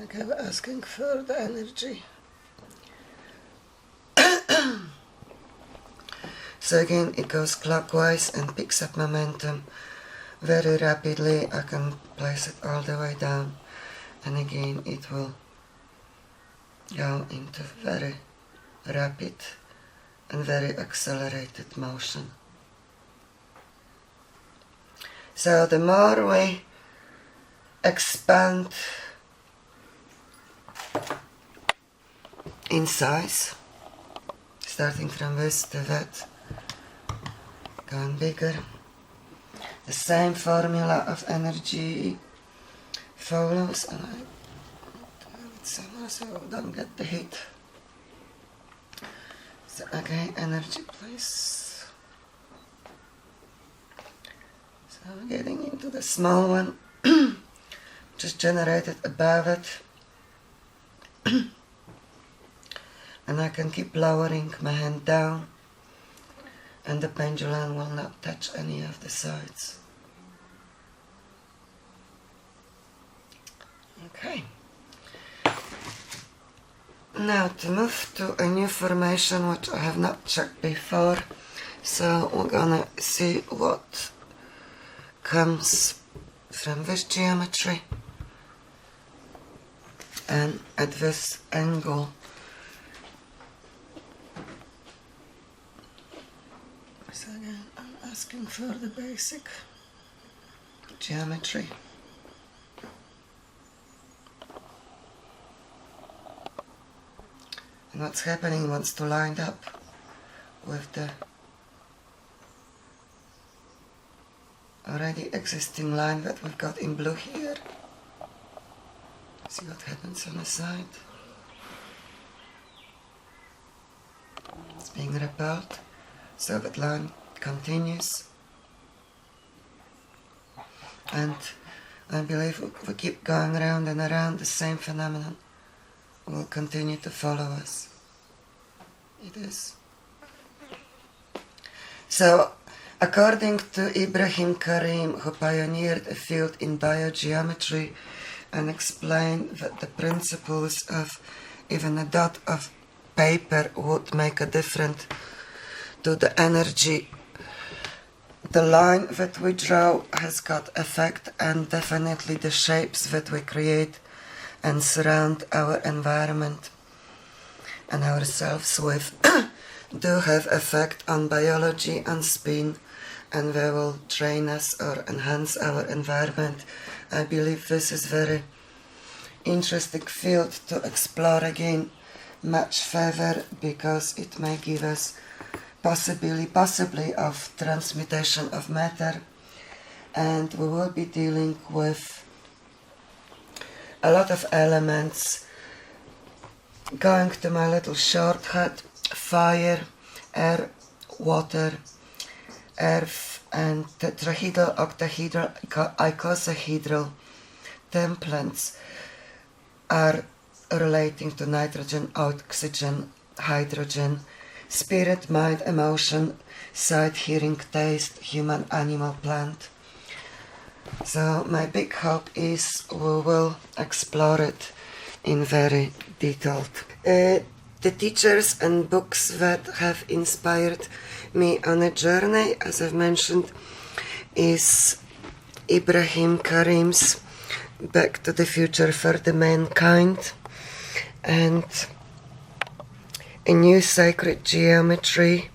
Speaker 1: Okay, we're asking for the energy. So again, it goes clockwise and picks up momentum very rapidly. I can place it all the way down, and again it will go into very rapid and very accelerated motion. So the more we expand in size, starting from this to that, going bigger, the same formula of energy follows, and I do it somewhere so I don't get the heat. So okay, energy place. So I'm getting into the small one, just generated above it. And I can keep lowering my hand down, and the pendulum will not touch any of the sides. Okay. Now to move to a new formation which I have not checked before, so we're gonna see what comes from this geometry and at this angle. So again, I'm asking for the basic geometry. And what's happening once to line up with the already existing line that we've got in blue here. See what happens on the side. It's being repelled, so that line continues. And I believe if we keep going around and around, the same phenomenon will continue to follow us. It is. So, according to Ibrahim Karim, who pioneered a field in biogeometry and explained that the principles of even a dot of paper would make a difference to the energy, the line that we draw has got effect, and definitely the shapes that we create and surround our environment and ourselves with do have effect on biology and spin, and they will train us or enhance our environment. I believe this is very interesting field to explore again much further, because it may give us possibly of transmutation of matter, and we will be dealing with a lot of elements. Going to my little shortcut: fire, air, water, earth, and tetrahedral, octahedral, icosahedral templates are relating to nitrogen, oxygen, hydrogen, spirit, mind, emotion, sight, hearing, taste, human, animal, plant. So my big hope is we will explore it in very detailed. The teachers and books that have inspired me on a journey, as I've mentioned, is Ibrahim Karim's Back to the Future for the Mankind and A New Sacred Geometry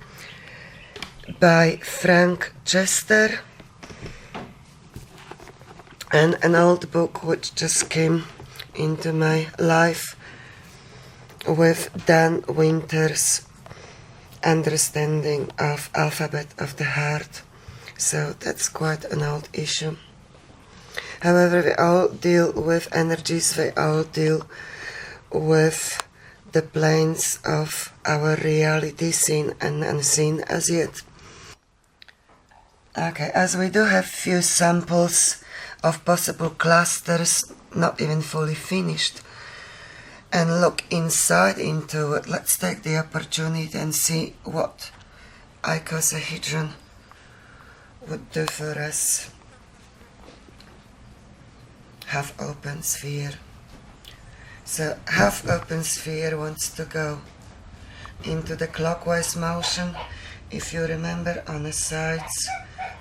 Speaker 1: by Frank Chester, and an old book which just came into my life with Dan Winter's Understanding of Alphabet of the Heart. So that's quite an old issue. However, we all deal with energies, they all deal with the planes of our reality, seen and unseen as yet. Okay, as we do have few samples of possible clusters, not even fully finished, and look inside into it, let's take the opportunity and see what icosahedron would do for us. Half open sphere. So half open sphere wants to go into the clockwise motion. If you remember, on the sides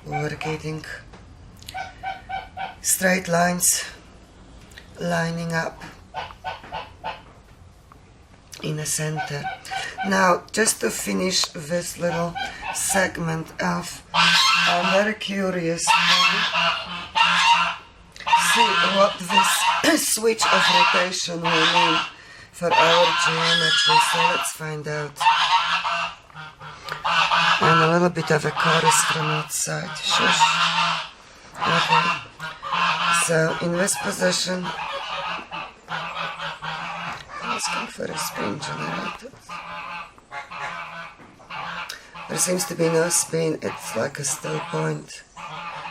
Speaker 1: we were getting straight lines lining up in the center. Now, just to finish this little segment off, I'm very curious to see what this switch of rotation will mean for our geometry. So let's find out. And a little bit of a chorus from outside. Shush. Okay. So in this position, asking for a spin generated. There seems to be no spin, it's like a still point.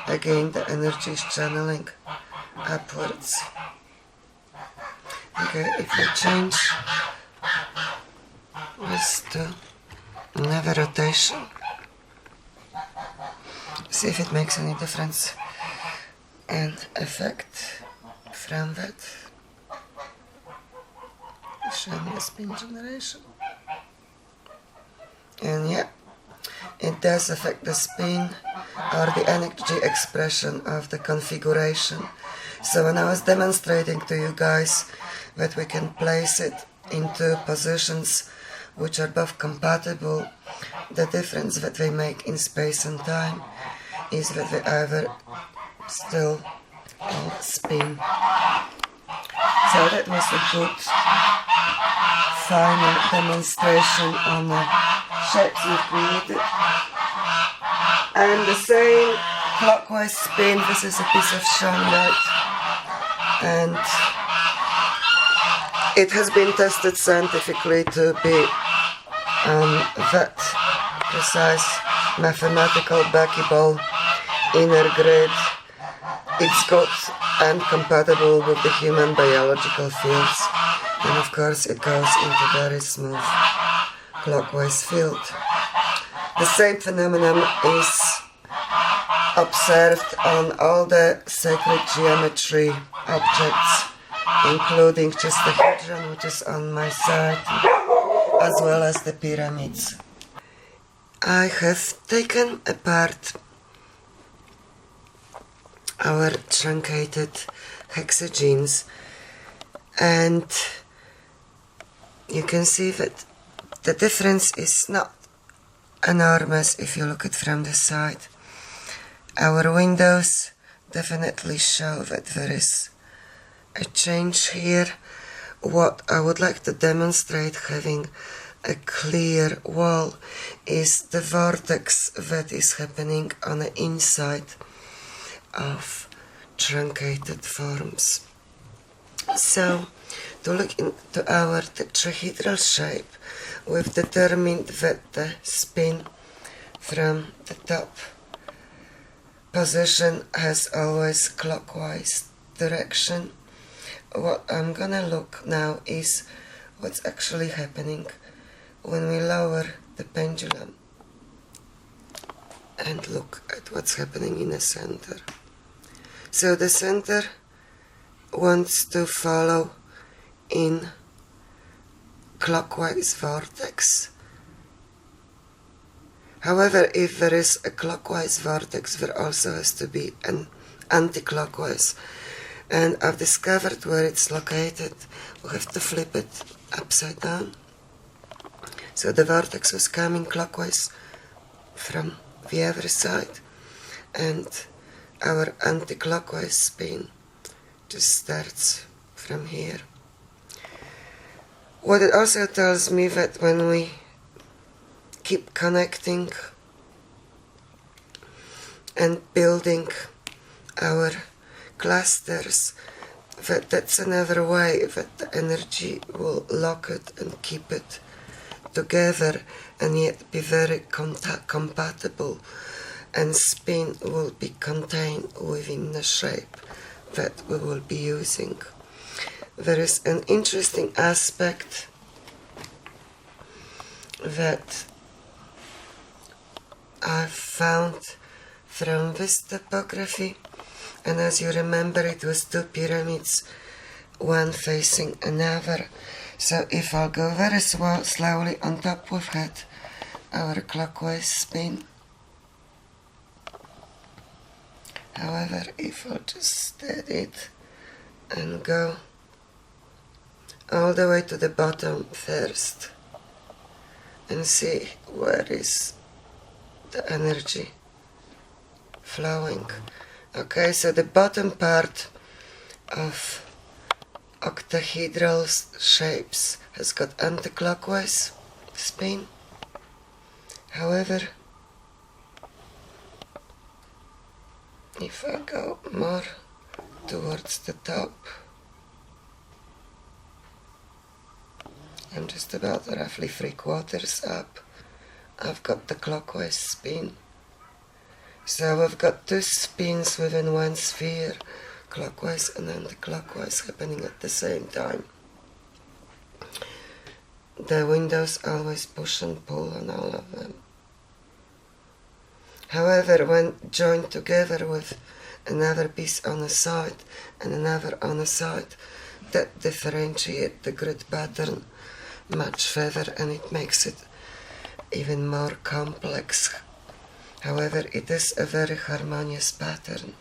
Speaker 1: Again, the energy is channeling upwards. Okay, if we change this to another rotation, see if it makes any difference and effect from that. generation, spin generation. And yeah, it does affect the spin or the energy expression of the configuration. So when I was demonstrating to you guys that we can place it into positions which are both compatible, the difference that they make in space and time is that they either still or spin. So that was a good final demonstration on the shapes we've created. And the same clockwise spin, this is a piece of shine and it has been tested scientifically to be that precise mathematical backable inner grid. It's good and compatible with the human biological fields, and of course it goes into very smooth clockwise field. The same phenomenon is observed on all the sacred geometry objects, including just the hedron, which is on my side, as well as the pyramids. I have taken apart our truncated hexagenes, and you can see that the difference is not enormous if you look at it from the side. Our windows definitely show that there is a change here. What I would like to demonstrate, having a clear wall, is the vortex that is happening on the inside of truncated forms. So, to look into our tetrahedral shape, we've determined that the spin from the top position has always clockwise direction. What I'm gonna look now is what's actually happening when we lower the pendulum and look at what's happening in the center. So the center wants to follow in clockwise vortex. However, if there is a clockwise vortex, there also has to be an anti-clockwise. And I've discovered where it's located. We have to flip it upside down. So the vortex was coming clockwise from the other side, and our anti-clockwise spin just starts from here. What it also tells me that when we keep connecting and building our clusters, that's another way that the energy will lock it and keep it together and yet be very compatible, and spin will be contained within the shape that we will be using. There is an interesting aspect that I've found from this topography, and as you remember, it was two pyramids, one facing another. So if I'll go very slowly on top, we've had our clockwise spin. However, if I'll just steady it and go all the way to the bottom first and see where is the energy flowing. Okay, so the bottom part of octahedral shapes has got anti-clockwise spin. However, if I go more towards the top, I'm just about roughly 3/4 up, I've got the clockwise spin. So we've got two spins within one sphere, clockwise and anti-clockwise, happening at the same time. The windows always push and pull on all of them. However, when joined together with another piece on a side and another on a side, that differentiate the grid pattern much further, and it makes it even more complex. However, it is a very harmonious pattern.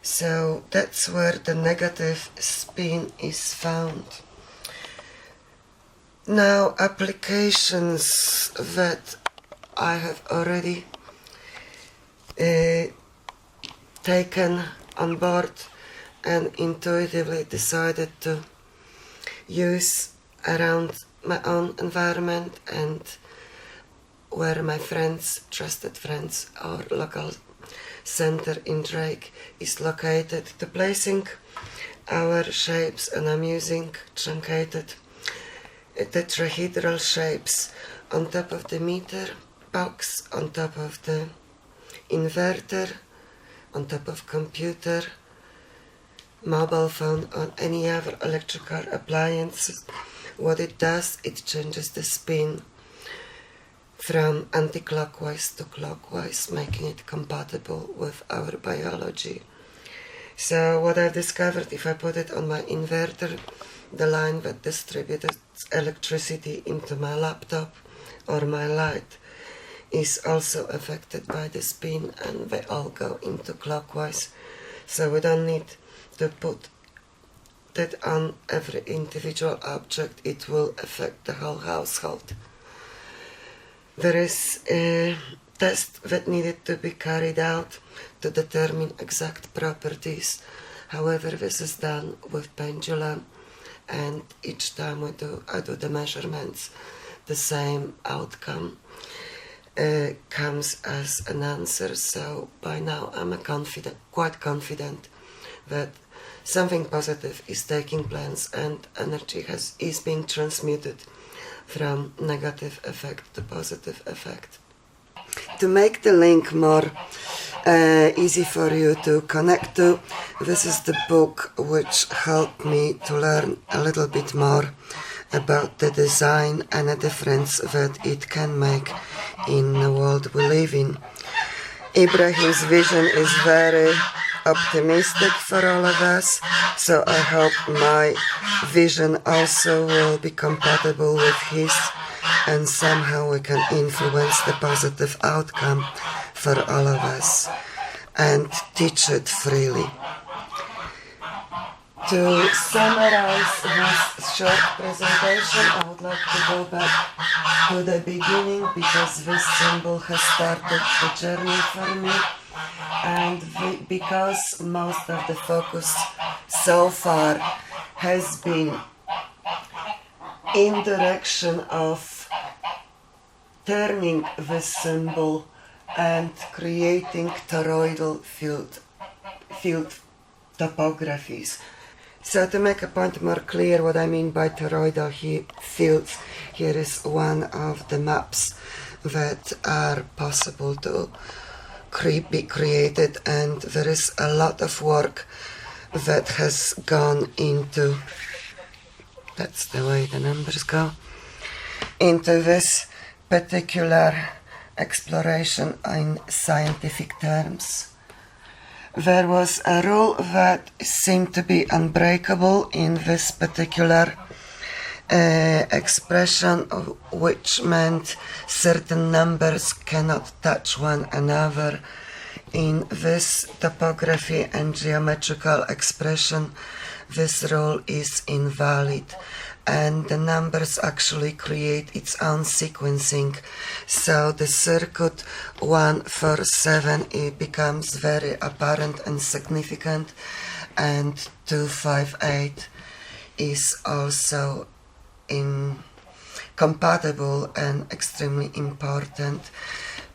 Speaker 1: So that's where the negative spin is found. Now, applications that I have already taken on board and intuitively decided to use around my own environment and where my friends, trusted friends, or local center in Drake is located, to placing our shapes, and I'm using truncated tetrahedral shapes on top of the meter box, on top of the inverter, on top of computer, mobile phone, or any other electrical appliance. What it does, it changes the spin from anti-clockwise to clockwise, making it compatible with our biology. So what I've discovered, if I put it on my inverter, the line that distributes electricity into my laptop or my light is also affected by the spin, and they all go into clockwise. So we don't need to put that on every individual object, it will affect the whole household. There is a test that needed to be carried out to determine exact properties. However, this is done with pendulum, and each time I do the measurements, the same outcome comes as an answer. So by now I'm quite confident that something positive is taking place and energy is being transmuted from negative effect to positive effect. To make the link more easy for you to connect to, this is the book which helped me to learn a little bit more about the design and the difference that it can make in the world we live in. Ibrahim's vision is very optimistic for all of us, so I hope my vision also will be compatible with his, and somehow we can influence the positive outcome for all of us and teach it freely. To summarize this short presentation, I would like to go back to the beginning, because this symbol has started the journey for me, and because most of the focus so far has been in direction of turning this symbol and creating toroidal field topographies. So to make a point more clear what I mean by toroidal fields, here is one of the maps that are possible to be created, and there is a lot of work that has gone into, that's the way the numbers go, into this particular exploration in scientific terms. There was a rule that seemed to be unbreakable in this particular expression, which meant certain numbers cannot touch one another. In this topography and geometrical expression, this rule is invalid, and the numbers actually create its own sequencing. So the circuit 147, it becomes very apparent and significant, and 258 is also compatible and extremely important.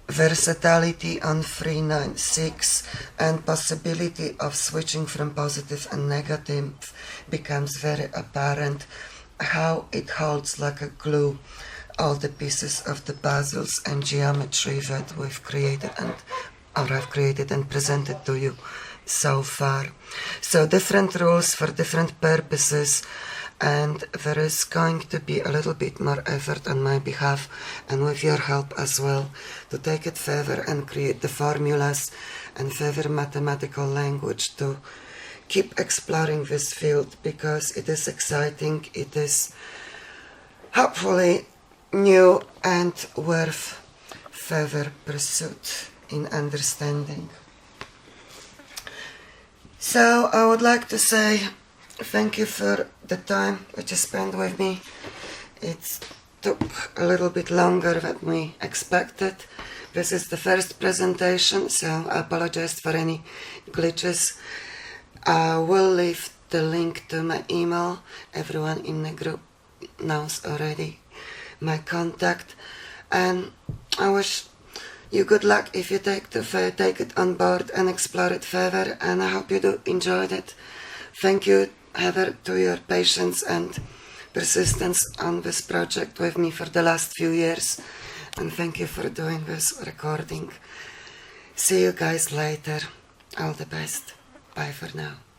Speaker 1: Versatility on 396 and possibility of switching from positive and negative becomes very apparent. How it holds like a glue all the pieces of the puzzles and geometry that we've created I've created and presented to you so far. So different rules for different purposes, and there is going to be a little bit more effort on my behalf and with your help as well to take it further and create the formulas and further mathematical language to keep exploring this field because it is exciting, it is hopefully new and worth further pursuit in understanding. So I would like to say thank you for the time which you spent with me. It took a little bit longer than we expected. This is the first presentation, so I apologize for any glitches. I will leave the link to my email. Everyone in the group knows already my contact, and I wish you good luck if you take it on board and explore it further, and I hope you do enjoyed it. Thank you, Heather, to your patience and persistence on this project with me for the last few years, and thank you for doing this recording. See you guys later. All the best. Bye for now.